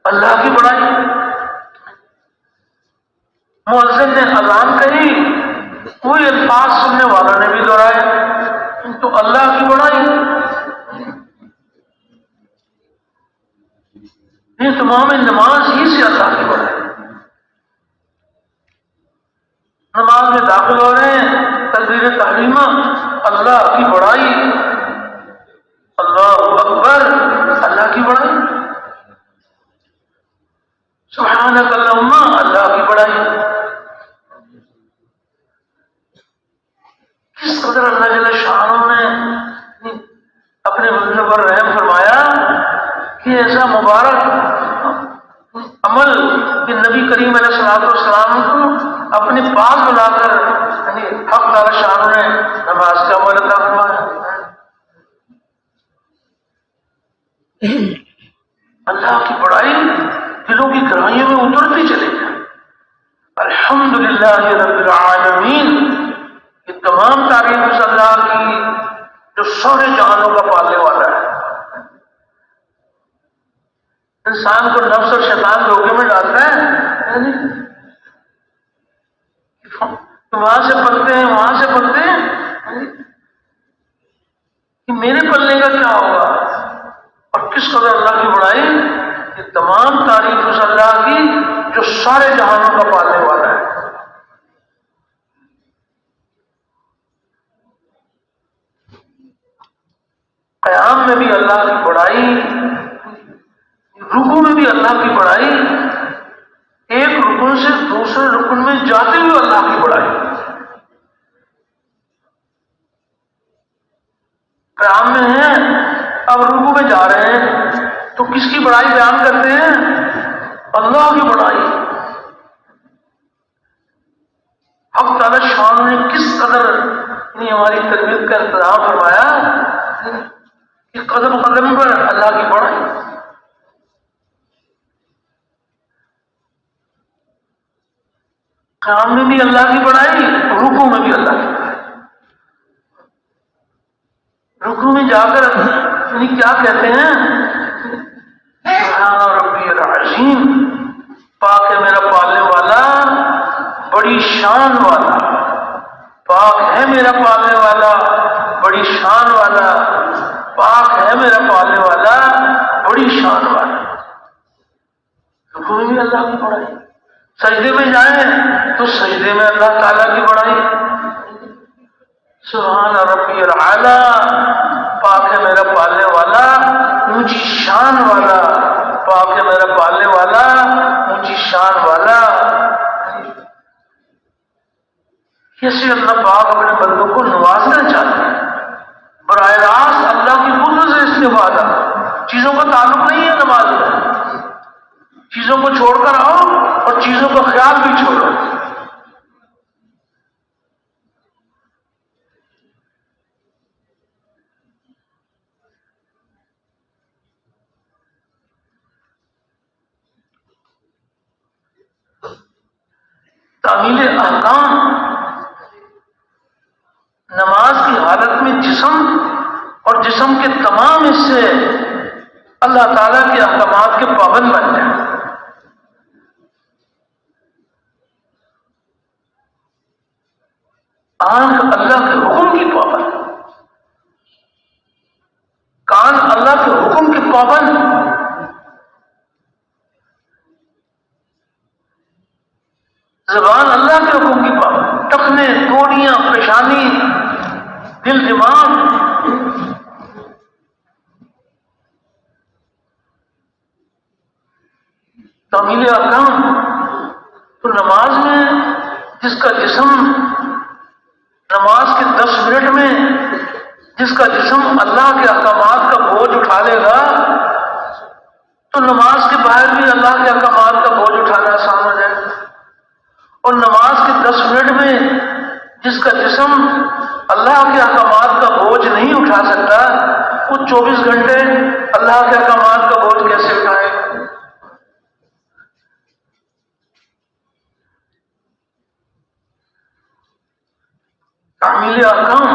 اللہ کی بڑائی۔ مؤذن نے اذان کہی، وہی الفاظ سننے والوں نے بھی دہرائے، تو اللہ کی بڑائی۔ یہ تمام نماز ہی سے اللہ کی بڑائی۔ نماز میں داخل ہو رہے ہیں، تکبیر تحریمہ، اللہ کی بڑائی، اللہ اکبر، اللہ کی بڑائی، سبحانک اللہم، اللہ کی بڑائی۔ کس قدر اللہ جل شانہ نے اپنے بندوں پر رحم فرمایا کہ ایسا مبارک عمل کہ نبی کریم علیہ الصلوۃ والسلام کو اپنے پاس بلا کر حق تعالی شانہ نے نماز کا عمل عطا فرمایا۔ اللہ کی بڑائی دلوں کی گہرائیوں میں اترتی چلی جائے۔ الحمدللہ رب العالمین، یہ تمام تعریف اس اللہ کی جو سارے جہانوں کا پالنے والا ہے۔ انسان کو نفس اور شیطان دھوکے میں ڈالتا ہے، وہاں سے پلتے ہیں وہاں سے پلتے ہیں کہ میرے پلنے کا کیا ہوگا، اور کس قدر اللہ کی بڑائی، یہ تمام تعریف اس اللہ کی جو سارے جہانوں کا پالنے والا ہے۔ قیام میں بھی اللہ کی بڑائی، رکوع میں بھی اللہ کی بڑائی، ایک رکن سے دوسرے رکن میں جاتے ہوئے اللہ کی بڑائی۔ قیام میں ہیں، اب رکوع میں جا رہے ہیں تو کس کی بڑائی بیان کرتے ہیں؟ اللہ کی بڑائی۔ حق تعالی شان نے کس قدر ہماری تربیت کا انتظام فرمایا کہ قدم قدم پر اللہ کی بڑائی۔ قیام میں بھی اللہ کی بڑائی، رکوع میں بھی اللہ کی بڑائی۔ رکوع میں جا کر کیا کہتے ہیں؟ سبحان ربی العظیم، پاک ہے میرا پالنے والا، بڑی شان والا، پاک ہے میرا پالنے والا، بڑی شان والا، پاک ہے میرا پالنے والا، بڑی شان والا۔ رکوع میں بھی اللہ کی بڑائی۔ سجدے میں جائیں تو سجدے میں اللہ تعالیٰ کی بڑائی۔ سبحان ربی الاعلی، پاک ہے میرا پالنے والا، اونچی شان والا، پاک ہے میرا پالنے والا، اونچی شان والا۔ کیسے اللہ پاک اپنے بندوں کو نوازنا چاہتے ہیں۔ براہ راست اللہ کی قدرت سے استفادہ، چیزوں کا تعلق نہیں ہے نماز میں۔ چیزوں کو چھوڑ کر آؤ اور چیزوں کا خیال بھی چھوڑو۔ تعمیل احکام، نماز کی حالت میں جسم اور جسم کے تمام حصے اللہ تعالیٰ کے احکامات کے پابند بن جائیں۔ آنکھ اللہ کے حکم کی پابند، کان اللہ کے حکم کے پابند، زبان اللہ کے حکم کی پابند، ٹخنے، توڑیاں، پیشانی، دل، دماغ، تعمیل احکام۔ تو نماز میں جس کا جسم نماز کے 10 منٹ میں جس کا جسم اللہ کے احکامات کا بوجھ اٹھا لے گا تو نماز کے باہر بھی اللہ کے احکامات کا بوجھ اٹھانا آسان ہو جائے گا۔ اور نماز کے 10 منٹ میں جس کا جسم اللہ کے احکامات کا بوجھ نہیں اٹھا سکتا وہ 24 گھنٹے اللہ کے احکامات کا بوجھ کیسے اٹھائے گا؟ تعمیل احکام۔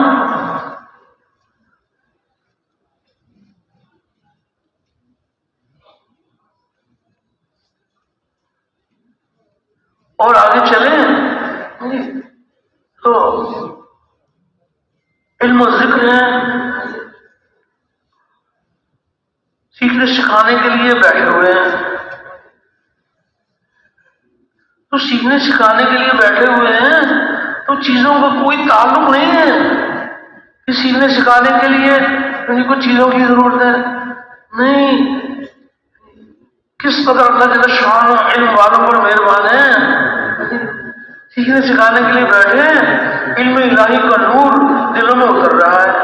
اور آگے چلیں تو علم و ذکر ہے، سیکھنے سکھانے کے لیے بیٹھے ہوئے ہیں۔ تو سیکھنے سکھانے کے لیے بیٹھے ہوئے ہیں تو چیزوں کا کوئی تعلق نہیں ہے کہ سیکھنے سکھانے کے لیے کچھ چیزوں کی ضرورت ہے، نہیں۔ کس قدر اللہ جل شان علم والوں پر مہربان ہے، سیکھنے سکھانے کے لیے بیٹھے ہیں، علم الہی کا نور دلوں میں اتر رہا ہے۔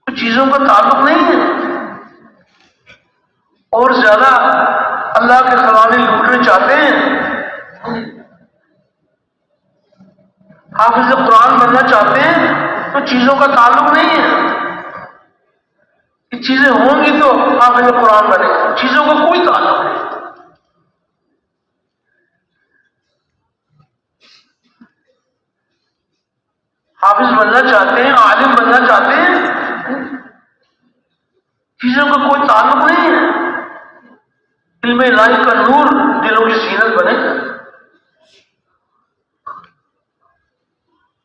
کچھ چیزوں کا تعلق نہیں ہے، اور زیادہ اللہ کے خزانے لوٹنے چاہتے ہیں، حافظ قرآن بننا چاہتے ہیں، تو چیزوں کا تعلق نہیں ہے کہ چیزیں ہوں گی تو حافظ قرآن بنے گا، چیزوں کا کوئی تعلق نہیں۔ حافظ بننا چاہتے ہیں، عالم بننا چاہتے ہیں، چیزوں کا کوئی تعلق نہیں ہے، علم الہی کا نور دلوں کی زینت بنے گا۔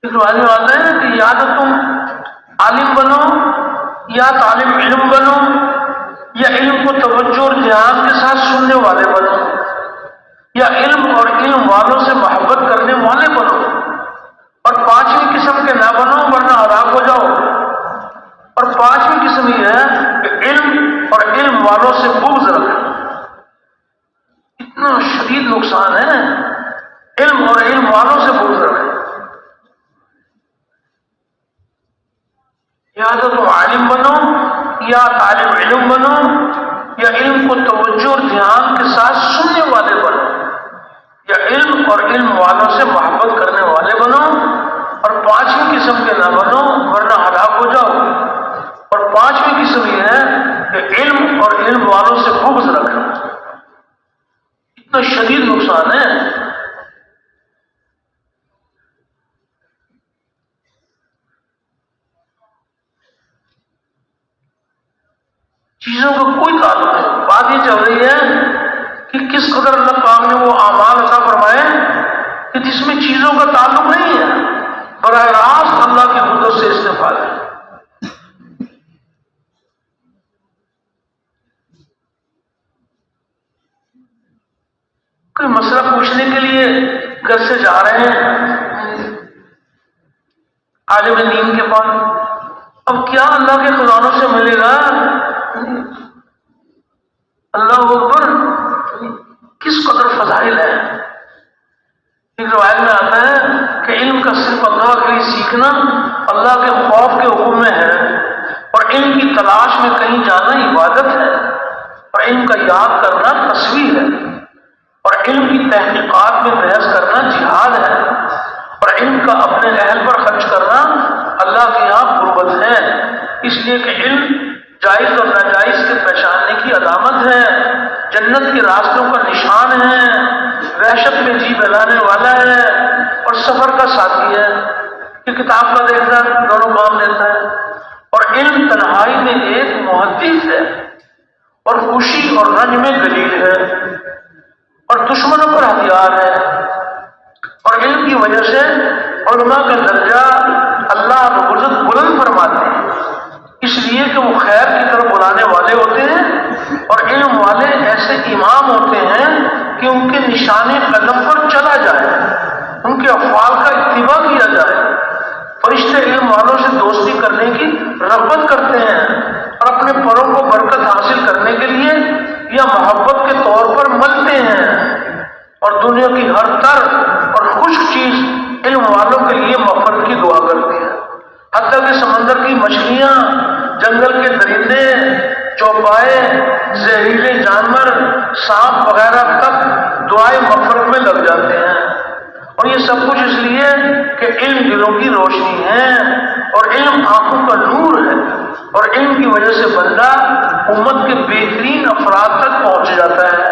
ایک روایت میں آتا ہے کہ یا تو تم عالم بنو یا طالب علم بنو یا علم کو توجہ اور دھیان کے ساتھ سننے والے بنو یا علم اور علم والوں سے محبت کرنے والے بنو، اور 5ویں قسم کے نہ بنو ورنہ ہلاک ہو جاؤ۔ اور 5ویں قسم یہ ہے کہ علم اور علم والوں سے بغض رکھو۔ اتنا شدید نقصان ہے علم اور علم والوں سے بغض رکھو۔ یا تو تم عالم بنو یا طالب علم بنو یا علم کو توجہ اور دھیان کے ساتھ سننے والے بنو یا علم اور علم والوں سے محبت کرنے والے بنو، اور 5ویں قسم کے نہ بنو ورنہ ہلاک ہو جاؤ۔ اور 5ویں قسم یہ ہے کہ علم اور علم والوں سے بغض رکھنا۔ اتنا شدید نقصان ہے۔ چیزوں کا کوئی تعلق نہیں۔ بات یہ چل رہی ہے کہ کس قدر اللہ پاک نے وہ اعمال عطا فرمائے کہ جس میں چیزوں کا تعلق نہیں ہے، براہ راست اللہ کی قدرت سے استفادہ ہے۔ کوئی مسئلہ پوچھنے کے لیے گھر سے جا رہے ہیں عالم دین کے پاس، اب کیا اللہ کے خزانوں سے ملے گا؟ اللہ اکبر، کس قدر فضائل ہے۔ ایک روایت میں آتا ہے کہ علم کا صرف اللہ کے لیے سیکھنا اللہ کے خوف کے حکم میں ہے، اور علم کی تلاش میں کہیں جانا عبادت ہے، اور علم کا یاد کرنا تصویر ہے، اور علم کی تحقیقات میں بحث کرنا جہاد ہے، اور علم کا اپنے اہل پر خرچ کرنا اللہ کے یہاں قربت ہے۔ اس لیے کہ علم جائز اور ناجائز کے پہچاننے کی علامت ہے، جنت کے راستوں کا نشان ہے، وحشت میں جی بہلانے والا ہے اور سفر کا ساتھی ہے کہ کتاب کا دیکھتا ہے، دونوں کام لیتا ہے، اور علم تنہائی میں ایک محدث ہے اور خوشی اور رنج میں دلیل ہے اور دشمنوں پر ہتھیار ہے، اور علم کی وجہ سے علماء کا درجہ اللہ بلند فرماتے ہیں، اس لیے کہ وہ خیر کی طرف بلانے والے ہوتے ہیں، اور علم والے ایسے امام ہوتے ہیں کہ ان کے نشان قدم پر چلا جائے، ان کے افعال کا اتباع کیا جائے۔ فرشتے علم والوں سے دوستی کرنے کی رغبت کرتے ہیں اور اپنے پروں کو برکت حاصل کرنے کے لیے یا محبت کے طور پر ملتے ہیں، اور دنیا کی ہر تر اور خشک چیز علم والوں کے لیے مغفرت کی دعا کرتی ہے، حتیٰ کہ سمندر کی مچھلیاں، جنگل کے درندے، چوپائے، زہریلے جانور، سانپ وغیرہ تک دعائے مغفرت میں لگ جاتے ہیں، اور یہ سب کچھ اس لیے کہ علم دلوں کی روشنی ہے اور علم آنکھوں کا نور ہے، اور علم کی وجہ سے بندہ امت کے بہترین افراد تک پہنچ جاتا ہے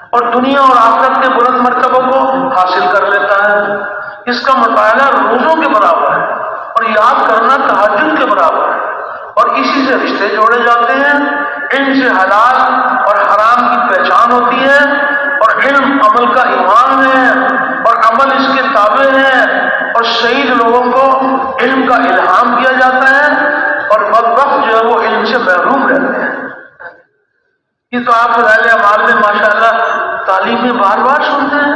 اور دنیا اور آخرت کے بلند مرتبوں کو حاصل کر لیتا ہے۔ اس کا مطالعہ روزوں کے برابر ہے اور یاد کرنا تہجد کے برابر ہے، اور اسی سے رشتے جوڑے جاتے ہیں۔ علم سے حلال اور حرام کی پہچان ہوتی ہے، اور علم عمل کا ایمان ہے اور عمل اس کے تابع ہے، اور شہید لوگوں کو علم کا الہام کیا جاتا ہے، اور بدبخت جو ہے وہ علم سے محروم رہتے ہیں۔ یہ تو آپ فضائل اعمال میں ماشاءاللہ تعلیم میں بار بار سنتے ہیں۔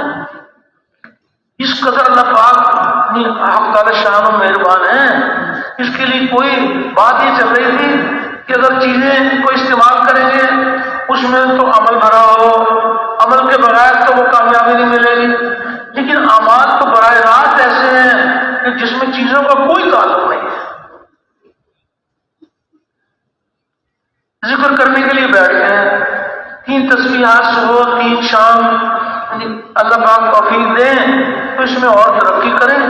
اس قدر اللہ پاک حق تعالی شان و مہربان ہے، اس کے لیے کوئی بات یہ چل رہی تھی کہ اگر چیزیں کو استعمال کریں گے اس میں تو عمل بھرا ہو، عمل کے بغیر تو وہ کامیابی نہیں ملے گی، لیکن اعمال تو براہ راست ایسے ہیں کہ جس میں چیزوں کا کوئی تعلق نہیں ہے۔ ذکر کرنے کے لیے بیٹھے ہیں، 3 تسبیحات صبح، 3 شام، اللہ پاک توفیق دیں تو اس میں اور ترقی کریں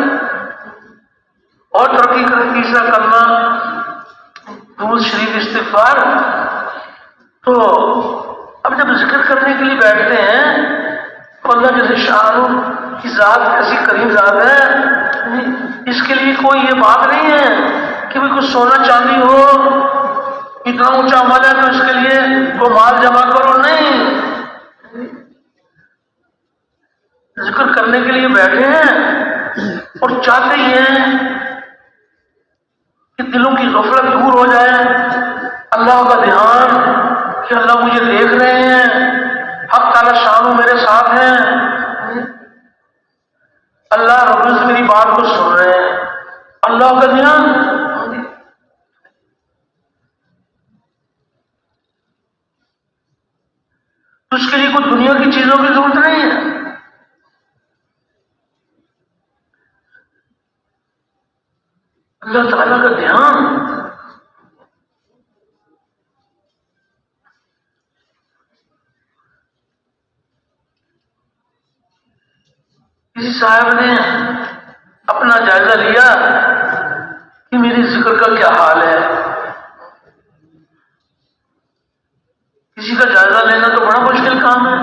اور ترقی کریں۔ تیسرا کلمہ درود شریف استغفار۔ تو اب جب ذکر کرنے کے لیے بیٹھتے ہیں تو اللہ جل شانہ کی ذات ایسی کریم ذات ہے، اس کے لیے کوئی یہ بات نہیں ہے کہ کوئی سونا چاندی ہو، اتنا اونچا عمل ہے تو اس کے لیے وہ مال جمع کرو، نہیں، ذکر کرنے کے لیے بیٹھے ہیں اور چاہتے ہی ہیں کہ دلوں کی غفلت دور ہو جائے، اللہ کا دھیان کہ اللہ مجھے دیکھ رہے ہیں، حق تعالی شان میرے ساتھ ہیں، اللہ رب العزت میری بات کو سن رہے ہیں، اللہ کا دھیان۔ تو اس کے لیے کوئی دنیا کی چیزوں کی ضرورت نہیں ہے۔ اللہ تعالیٰ کا دھیان۔ کسی صاحب نے اپنا جائزہ لیا کہ میری ذکر کا کیا حال ہے۔ کسی کا جائزہ لینا تو بڑا مشکل کام ہے،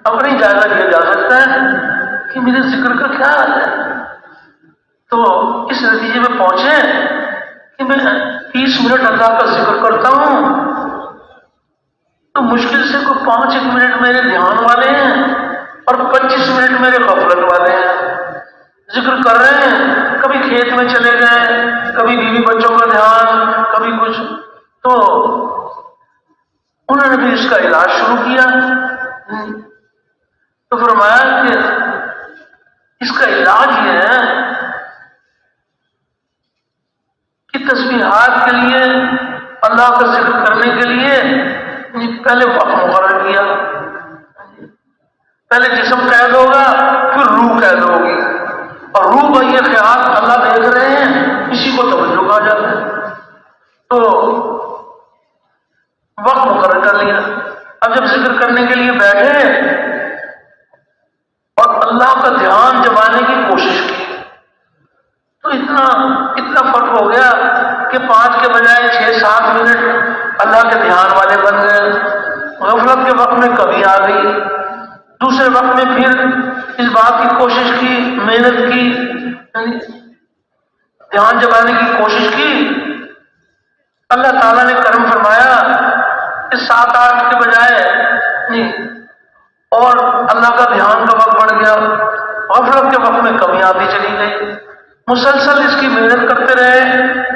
اپنا ہی جائزہ لیا جا سکتا ہے کہ میرے ذکر کا کیا حال ہے۔ تو اس نتیجے میں پہنچے کہ میں 30 منٹ اللہ کا ذکر کرتا ہوں تو مشکل سے کوئی 5 منٹ میرے دھیان والے ہیں اور 25 منٹ میرے غفلت والے ہیں۔ ذکر کر رہے ہیں، کبھی کھیت میں چلے گئے، کبھی بیوی بچوں کا دھیان، کبھی کچھ، تو انہوں نے بھی اس کا علاج شروع کیا۔ تو فرمایا کہ اس کا علاج یہ ہے کہ تسبیحات کے لیے، اللہ کا ذکر کرنے کے لیے پہلے وقت مقرر کیا۔ پہلے جسم قید ہوگا، پھر روح قید ہوگی، اور روح کا یہ خیال اللہ دیکھ رہے ہیں، اسی کو توجہ کہا جاتا ہے۔ تو وقت مقرر کر لیا۔ اب جب ذکر کرنے کے لیے بیٹھے اور اللہ کا دھیان جمانے کی کوشش کی تو اتنا فرق ہو گیا کہ 5 کے بجائے 6-7 منٹ اللہ کے دھیان والے بن گئے، غفلت کے وقت میں کمی آ گئی، دوسرے وقت میں پھر اس بات کی کوشش کی، محنت کی، یعنی دھیان جمانے کی کوشش کی، اللہ تعالیٰ نے کرم فرمایا کہ 7-8 کے بجائے نہیں، اور اللہ کا دھیان کا وقت بڑھ گیا، غفلت کے وقت میں کمی آتی چلی گئی۔ مسلسل اس کی محنت کرتے رہے،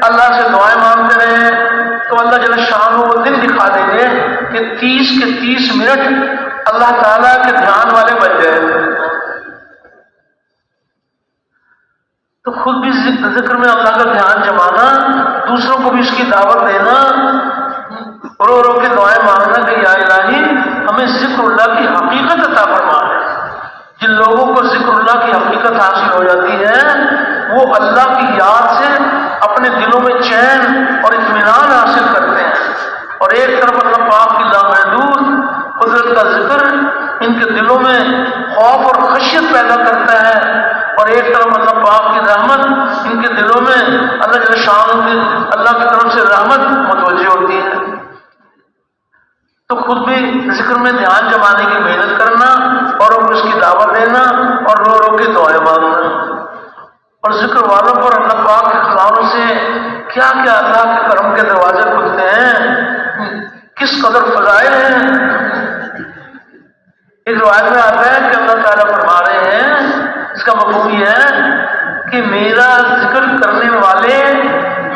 اللہ سے دعائیں مانگتے رہے، تو اللہ جل شانہ وہ دن دکھا دیں گے کہ 30 کے 30 منٹ اللہ تعالیٰ کے دھیان والے بن گئے۔ تو خود بھی ذکر میں اللہ کا دھیان جمانا، دوسروں کو بھی اس کی دعوت دینا، رو رو کے دعائیں مانگنا کہ یا الہی ہمیں ذکر اللہ کی حقیقت عطا فرما۔ جن لوگوں کو ذکر اللہ کی حقیقت حاصل ہو جاتی ہے وہ اللہ کی یاد سے اپنے دلوں میں چین اور اطمینان حاصل کرتے ہیں، اور ایک طرف اللہ پاک کی لامحدود قدرت کا ذکر ان کے دلوں میں خوف اور خشیت پیدا کرتا ہے، اور ایک طرف اللہ پاک کی رحمت ان کے دلوں میں اللہ جل شانہ اللہ کی طرف سے رحمت متوجہ ہوتی ہے۔ تو خود بھی ذکر میں دھیان جمانے کی محنت کرنا، اور اس کی دعوت دینا، اور رو رو کے دعائیں مانگنا، اور ذکر والوں پر اللہ پاک کے خزانوں سے کیا کیا اللہ کے کرم کے دروازے کھلتے ہیں، کس قدر فضائل ہیں۔ ایک روایت میں آتا ہے کہ اللہ تعالیٰ فرما رہے ہیں، اس کا مفہوم یہ ہے کہ میرا ذکر کرنے والے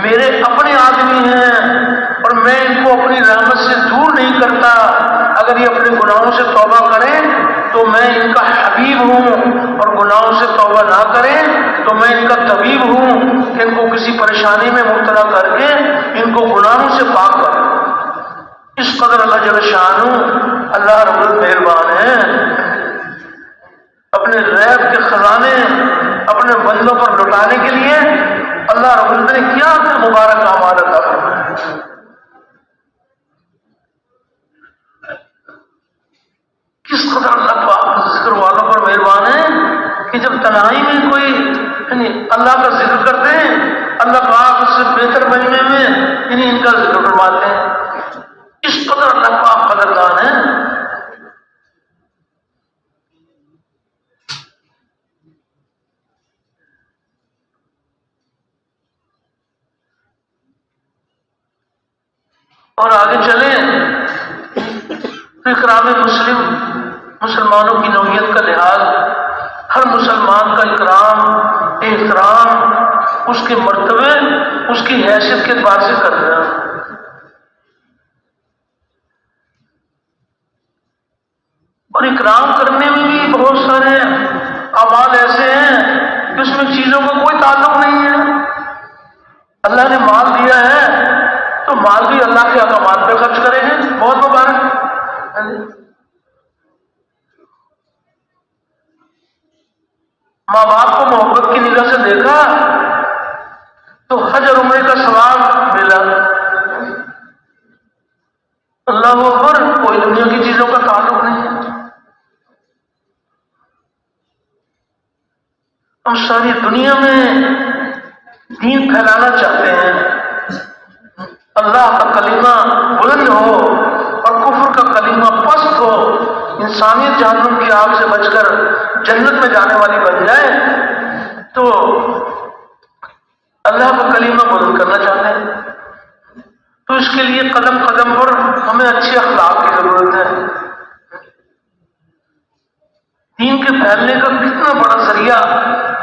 میرے اپنے آدمی ہیں، اور میں ان کو اپنی رحمت سے دور نہیں کرتا۔ اگر یہ اپنے گناہوں سے توبہ کریں تو میں ان کا حبیب ہوں، اور گناہوں سے توبہ نہ کریں تو میں ان کا طبیب ہوں کہ ان کو کسی پریشانی میں مبتلا کر کے ان کو گناہوں سے پاک کروں۔ اس قدر اللہ جل شانہ اللہ رب العزت مہربان ہے، اپنے غیب کے خزانے اپنے بندوں پر لٹانے کے لیے اللہ رب العزت نے کیا مبارک اعمال عطا فرمائے۔ کس قدر اللہ پاک ذکر والوں پر مہربان ہے کہ جب تنہائی میں کوئی یعنی اللہ کا ذکر کرتے ہیں، اللہ پاک اس سے بہتر بننے میں ان کا ذکر فرماتے ہیں۔ اس قدر اللہ پاک قدردان ہے۔ اور آگے چلیں تو اکرام مسلمانوں کی نوعیت کا لحاظ، ہر مسلمان کا اکرام احترام اس کے مرتبے اس کی حیثیت کے اعتبار سے کر رہا ہے، اور اکرام کرنے میں بھی بہت سارے اعمال ایسے ہیں کہ اس میں چیزوں کا کوئی تعلق نہیں ہے۔ اللہ نے مال دیا ہے تو مال بھی اللہ کے احکامات پہ خرچ کریں گے، بہت مبارک۔ ماں باپ کو محبت کی نگاہ سے دیکھا تو حج اور عمرے کا ثواب ملا۔ اللہ اکبر، کوئی دنیا کی چیزوں کا تعلق نہیں ہے۔ ہم ساری دنیا میں دین پھیلانا چاہتے ہیں، اللہ کا کلمہ بلند ہو اور کفر کا کلمہ پست ہو، انسانیت جہنم کی آگ سے بچ کر جنت میں جانے والی بن جائے، تو اللہ کا کلمہ بلند کرنا چاہتے ہیں۔ تو اس کے لیے قدم قدم پر ہمیں اچھے اخلاق کی ضرورت ہے۔ دین کے پھیلنے کا کتنا بڑا ذریعہ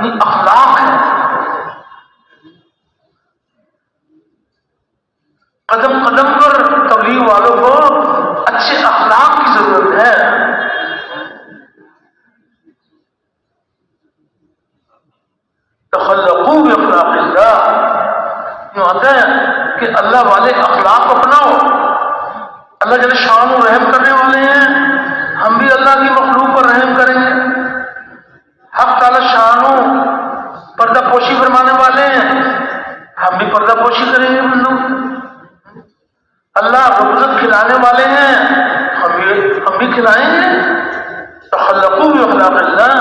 اخلاق ہے۔ قدم قدم پر تبلیغ والوں کو اچھے اخلاق کی ضرورت ہے۔ تخلقوا باخلاق اللہ، یوں آتا ہے کہ اللہ والے اخلاق اپناؤ۔ اللہ جل شانہ رحم کرنے والے ہیں، ہم بھی اللہ کی مخلوق پر رحم کریں گے۔ حق تعالی شانہ پردہ پوشی فرمانے والے ہیں، ہم بھی پردہ پوشی کریں گے بندوں۔ اللہ رزق کھلانے والے ہیں، ہم بھی کھلائیں گے۔ تخلقوا باخلاق اللہ،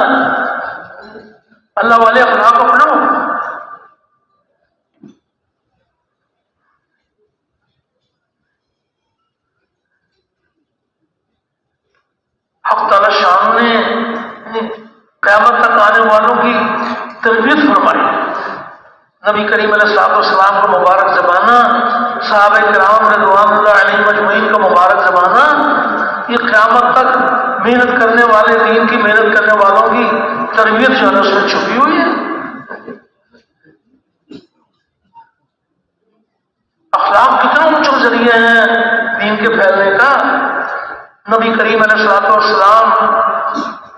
اللہ والے اخلاق اپناؤ۔ حق تعالی شان نے قیامت تک آنے والوں کی تربیت فرمائی. نبی کریم علیہ السلام کا مبارک زمانہ، صحابہ کرام رضوان اللہ علیہم اجمعین کا مبارک زمانہ، یہ قیامت تک محنت کرنے والے، دین کی محنت کرنے والوں کی تربیت جو ہے اس میں چھپی ہوئی ہے. اخلاق کتنا اونچا ذریعہ ہے دین کے پھیلنے کا. نبی کریم علیہ السلام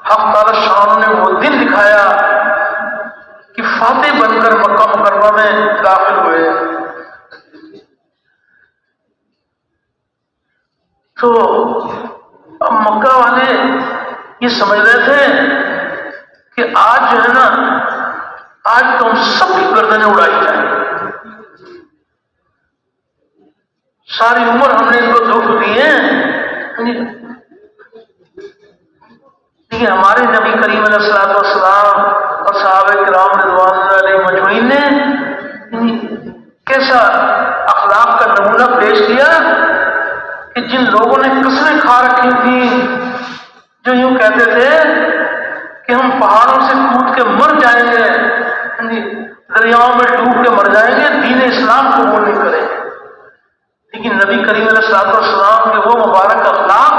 حق تعالی شان نے وہ دن دکھایا کہ فاتح بن کر مکہ مکرمہ میں داخل ہوئے. تو اب مکہ والے یہ سمجھ رہے تھے کہ آج جو ہے نا، آج تو ہم سب کی گردنیں اڑائی جائیں. ساری عمر ہم نے ان کو دکھ دیے لیکن ہمارے نبی کریم علیہ السلام اور صحابہ کرام رضوان اللہ علیہم مجمعین نے کیسا اخلاق کا نمونہ پیش کیا کہ جن لوگوں نے قسمیں کھا رکھی تھیں، جو یوں کہتے تھے کہ ہم پہاڑوں سے کود کے مر جائیں گے، دریاؤں میں ڈوب کے مر جائیں گے، دین اسلام قبول نہیں کریں گے. لیکن نبی کریم علیہ السلام کے وہ مبارک اخلاق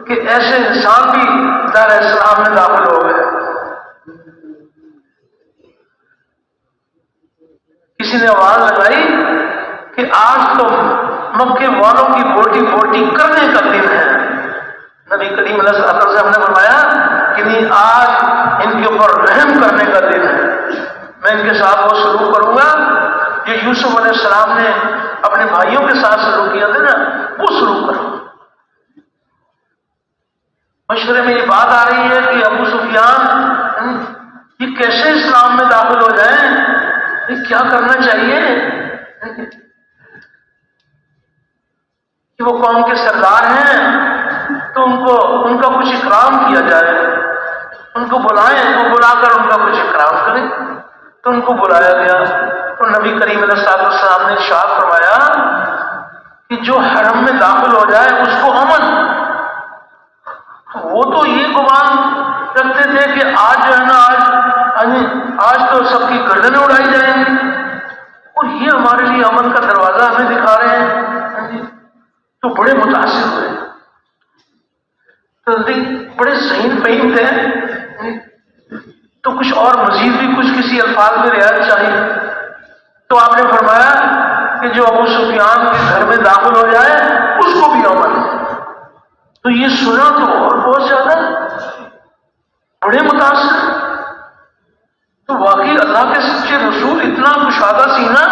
کہ ایسے انسان بھی دار اسلام میں داخل ہو گئے. کسی نے آواز لگائی کہ آج تو مکے والوں کی بوٹی بوٹی کرنے کا دن ہے. نبی کریم علیہ السلام سے ہم نے فرمایا کہ نہیں، آج ان کے اوپر رحم کرنے کا دن ہے. میں ان کے ساتھ وہ سلوک کروں گا جو یوسف علیہ السلام نے اپنے بھائیوں کے ساتھ سلوک کیا تھا نا، وہ سلوک کروں. مشورے میں یہ بات آ رہی ہے کہ ابو سفیان یہ کیسے اسلام میں داخل ہو جائیں، یہ کیا کرنا چاہیے کہ وہ قوم کے سردار ہیں تو ان کا کچھ اکرام کیا جائے، ان کو بلائیں، وہ بلا کر ان کا کچھ اکرام کریں. تو ان کو بلایا گیا تو نبی کریم علیہ السلام نے ارشاد فرمایا کہ جو حرم میں داخل ہو جائے اس کو امن. وہ تو یہ گمان رکھتے تھے کہ آج جو ہے نا، آج تو سب کی گردنیں اڑائی جائیں گی، اور یہ ہمارے لیے امن کا دروازہ ہمیں دکھا رہے ہیں. تو بڑے متاثر ہوئے، تو بڑے ذہین فہیم تھے، تو کچھ اور مزید بھی کچھ کسی الفاظ میں رعایت چاہیے. تو آپ نے فرمایا کہ جو ابو سفیان کے گھر میں داخل ہو جائے اس کو بھی امن. تو یہ سنا تو اور بہت زیادہ بڑے متاثر. تو واقعی اللہ کے سچے رسول اتنا کشادہ سینہ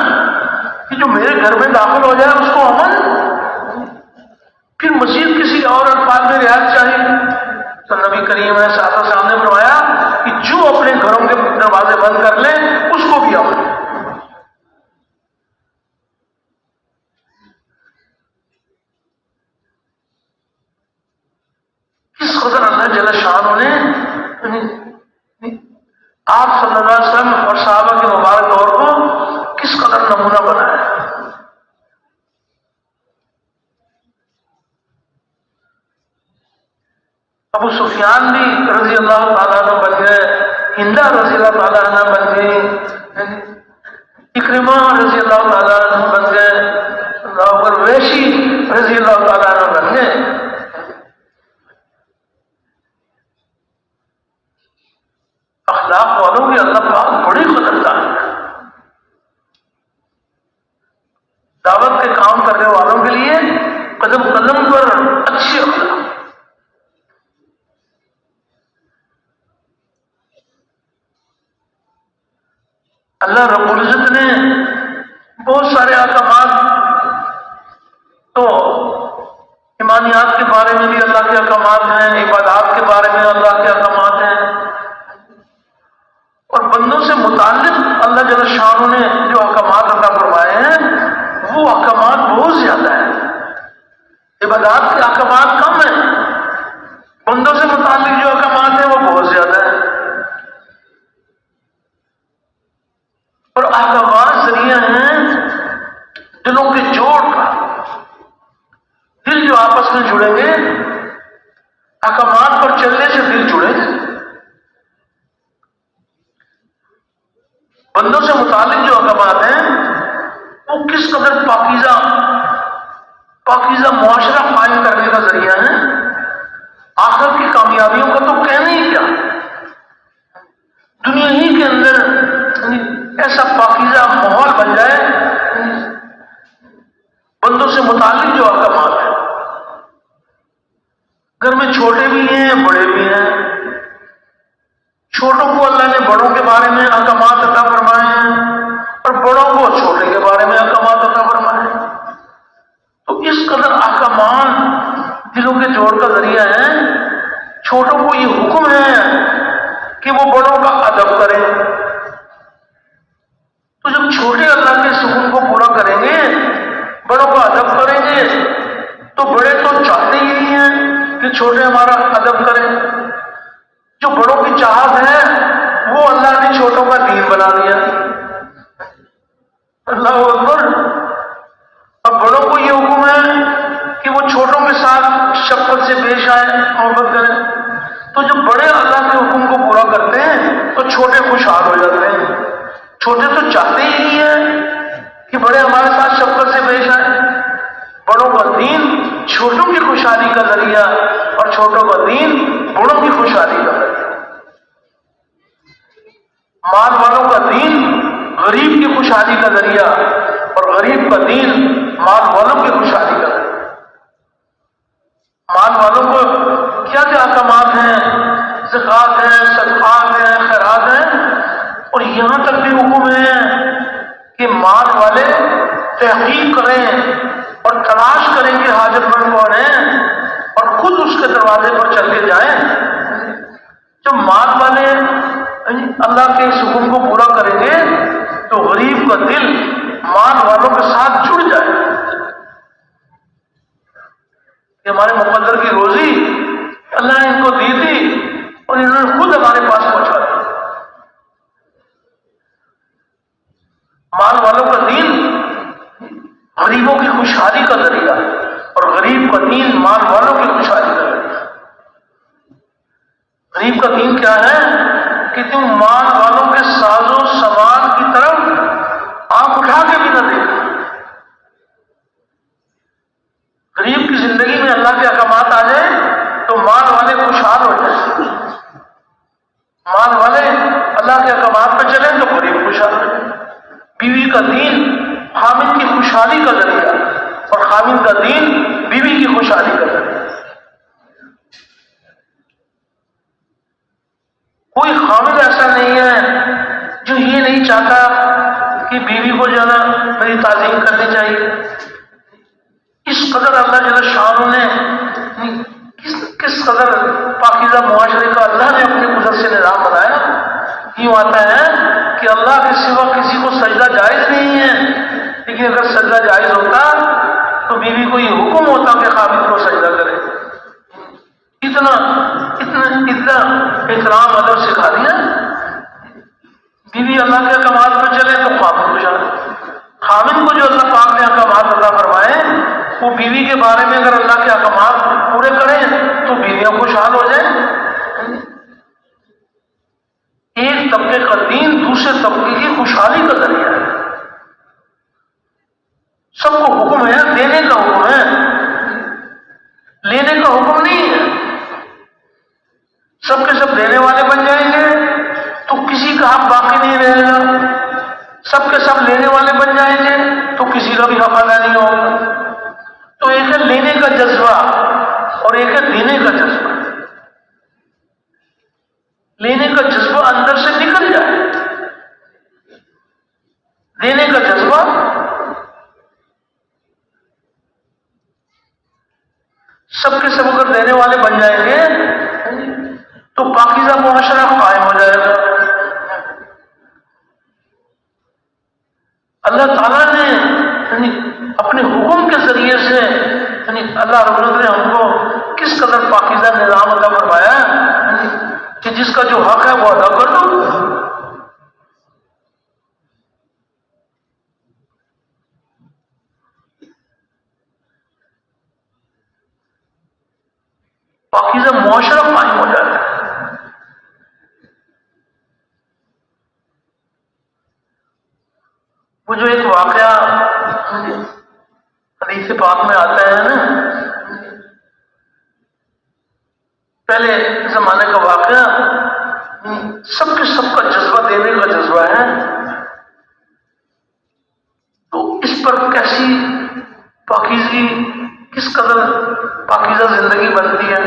کہ جو میرے گھر میں داخل ہو جائے اس کو امن. پھر مزید کسی اور الفاظ میں رعایت چاہیے. تو نبی کریم نے صاحب نے فرمایا کہ جو اپنے گھروں کے دروازے بند کر لے اس کو بھی امن. کس قدر اللہ جل شانہ نے آپ صلی اللہ علیہ وسلم اور صحابہ کے مبارک دور کو کس قدر نمونہ بنایا. ابو سفیان بھی رضی اللہ تعالیٰ عنہ بن گئے، ہندہ رضی اللہ تعالیٰ عنہ بن گئی، اکرمہ رضی اللہ تعالیٰ عنہ بن گئے، اور ویشی رضی اللہ تعالیٰ عنہ بن گئے. اخلاق والوں کی اللہ پاک بڑی قدردان ہے. دعوت کے کام کرنے والوں کے لیے قدم قدم پر اچھی اخلاق. اللہ رب العزت نے بہت سارے احکامات، تو ایمانیات کے بارے میں بھی اللہ کے احکامات ہیں، عبادات کے بارے میں اللہ کے احکامات ہیں، اور بندوں سے متعلق اللہ جل شانہ نے جو احکامات عطا فرمائے ہیں وہ احکامات بہت زیادہ ہیں. عبادات کے احکامات کم ہیں، بندوں سے متعلق جو احکامات ہیں وہ بہت زیادہ ہیں. اور احکامات ذریعہ ہیں دلوں کے جوڑ کا. دل جو آپس میں جڑیں گے، احکامات پر چلنے سے دل جڑے، بندوں سے متعلق جو احکامات ہیں وہ کس قدر پاکیزہ معاشرہ قائم کرنے کا ذریعہ ہے، آخر کی کامیابیوں کا تو کہنا ہی کیا، دنیا ہی کے اندر ایسا پاکیزہ ماحول بن جائے، بندوں سے متعلق جو احکامات ہیں، گھر میں چھوٹے بھی ہیں بڑے بھی ہیں، چھوٹوں کو اللہ نے بڑوں کے بارے میں احکامات عطا فرمائے ہیں اور بڑوں کو چھوٹے کے بارے میں احکامات عطا فرمائے ہیں، تو اس قدر احکامات دلوں کے جوڑ کا ذریعہ ہے۔ چھوٹوں کو یہ حکم ہے کہ وہ بڑوں کا ادب کریں، تو جب چھوٹے اللہ کے حکم کو پورا کریں گے، بڑوں کا ادب کریں گے، تو بڑے تو چاہتے ہی ہیں کہ چھوٹے ہمارا ادب کریں، جو بڑوں کی چاہت ہے وہ اللہ نے چھوٹوں کا دین بنا دیا، اللہ اکبر۔ اب بڑوں کو یہ حکم ہے کہ وہ چھوٹوں کے ساتھ شفقت سے پیش آئیں، محبت کریں، تو جب بڑے اللہ کے حکم کو پورا کرتے ہیں تو چھوٹے خوشحال ہو جاتے ہیں، چھوٹے تو چاہتے ہی نہیں ہیں کہ بڑے ہمارے ساتھ شفقت سے پیش آئیں، بڑوں کا دین چھوٹوں کی خوشحالی کا ذریعہ اور چھوٹوں کا دین بڑوں کی خوشحالی کا ذریعہ، مال والوں کا دین غریب کی خوشحالی کا ذریعہ اور غریب کا دین مال والوں کی خوشحالی کا ذریعہ۔ مال والوں کو کیا کیا احکامات ہیں، زکوٰۃ ہیں، صدقات ہیں، خیرات ہیں، اور یہاں تک بھی حکم ہے کہ مال والے تحقیق کریں اور تلاش کریں کہ حاجت مند کون ہے اور خود اس کے دروازے پر چل کے جائیں۔ جب مال والے اللہ کے اس حکم کو پورا کریں گے تو غریب کا دل مال والوں کے ساتھ جڑ جائے کہ ہمارے مقدر کی روزی اللہ نے ان کو دی تھی اور انہوں نے خود ہمارے پاس پہنچا دی۔ مال والوں کا دین غریبوں کی خوشحالی کا ذریعہ اور غریب کا دین مال والوں کی خوشحالی کا ذریعہ۔ غریب کا دین کیا ہے کہ تم مال والوں کے ساز و سامان کی طرف آنکھ اٹھا کے بھی نہ دیکھو۔ غریب کی زندگی میں اللہ کے احکامات آ جائیں تو مال والے خوشحال ہو جائیں، مال والے اللہ کے احکامات پہ چلیں تو غریب خوشحال ہو جائیں۔ بیوی کا دین خامد کی خوشحالی کا ذریعہ اور خامد کا دین بیوی کی خوشحالی کا ذریعہ۔ کوئی خامد ایسا نہیں ہے جو یہ نہیں چاہتا کہ بیوی کو جو ہے نا میری تعظیم کرنی چاہیے۔ اس قدر اللہ جل شانہ نے کس قدر پاکیزہ معاشرے کا اللہ نے اپنے قدرت سے نظام بنایا۔ یوں آتا ہے کہ اللہ کے سوا کسی کو سجدہ جائز نہیں ہے، لیکن اگر سجدہ جائز ہوتا تو بیوی کو یہ حکم ہوتا کہ خامد کو سجدہ کرے۔ اتنا احترام ادب سکھا دیا۔ بیوی اللہ کے احکامات پہ چلے تو خامد کو جانے، خامد کو جو اللہ پاک نے احکامات عطا فرمائے وہ بیوی کے بارے میں اگر اللہ کے احکامات پورے کریں تو بیویاں خوشحال ہو جائیں۔ ایک طبقے کا دین دوسرے طبقے کی خوشحالی کا ذریعہ ہے۔ سب کو حکم ہے، دینے کا حکم ہے، لینے کا حکم نہیں ہے۔ سب کے سب دینے والے بن جائیں گے تو کسی کا حق باقی نہیں رہے گا، سب کے سب لینے والے بن جائیں گے تو کسی کا بھی حق ادا نہیں ہوگا۔ تو ایک ہے لینے کا جذبہ اور ایک ہے دینے کا جذبہ۔ لینے کا جذبہ اندر سے نکل جائے، دینے کا جذبہ سب کے سب اگر دینے والے بن جائیں گے تو پاکیزہ معاشرہ قائم ہو جائے گا۔ اللہ تعالیٰ نے اپنے حکم کے ذریعے سے اللہ رب العزت نے ہم کو کس قدر پاکیزہ نظام عطا فرمایا کہ جس کا جو حق ہے وہ ادا کر دو۔ پاکیزہ معاشرہ قائم ہو جاتا ہے۔ وہ جو ایک واقعہ حدیث پاک میں آتا ہے نا، پہلے زمانے کا واقعہ، سب کے سب کا جذبہ دینے کا جذبہ ہے، تو اس پر کیسی پاکیزگی، کس قدر پاکیزہ زندگی بنتی ہے۔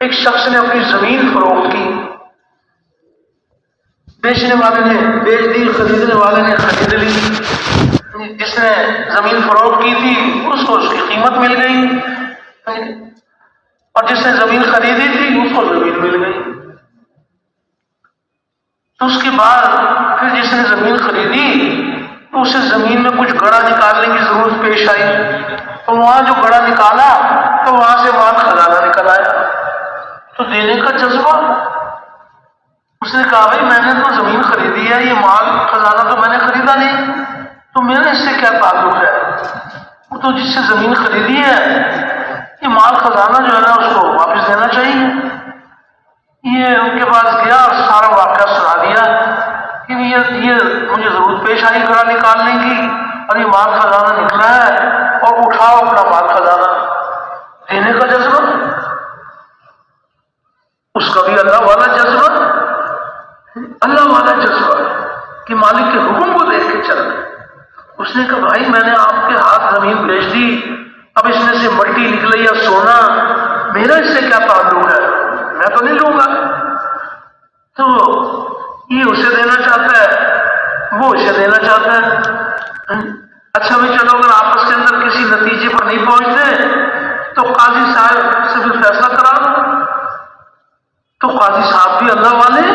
ایک شخص نے اپنی زمین فروخت کی، بیچنے والے نے بیچ دی، خریدنے والے نے خرید لی۔ جس نے زمین فروخت کی تھی اس کو اس کی قیمت مل گئی، اور جس نے زمین خریدی تھی اس کو زمین مل گئی۔ تو اس کے بعد پھر جس نے زمین خریدی تو اسے زمین میں کچھ گڑھا نکالنے کی ضرورت پیش آئی، تو وہاں جو گڑھا نکالا تو وہاں سے مال خزانہ نکل آیا۔ تو دینے کا جذبہ، اس نے کہا بھائی میں نے تو زمین خریدی ہے، یہ مال خزانہ تو میں نے خریدا نہیں، تو میرا اس سے کیا تعلق ہے؟ وہ تو جس سے زمین خریدی ہے، یہ مال خزانہ جو ہے نا اس کو واپس دینا چاہیے۔ یہ ان کے پاس گیا اور سارا واقعہ سنا دیا کہ یہ مجھے ضرورت پیش آئی گڑھا نکالنے کی، اور یہ مال خزانہ نکلا ہے، اور اٹھاؤ اپنا مال خزانہ۔ دینے کا جذبہ، اس کا بھی اللہ والا جذبہ، اللہ والا جذبہ کہ مالک کے حکم کو دیکھ کے چلنا۔ اس نے کہا بھائی میں نے آپ کے ہاتھ زمین بیچ دی، اب اس میں سے مٹی نکلے یا سونا، میرا اس سے کیا تعلق ہے؟ میں تو نہیں لوں گا۔ تو یہ اسے دینا چاہتا ہے، وہ اسے دینا چاہتا ہے۔ اچھا بھائی چلو اگر آپس کے اندر کسی نتیجے پر نہیں پہنچتے تو قاضی صاحب سے بھی فیصلہ کرا دو۔ تو قاضی صاحب بھی اللہ والے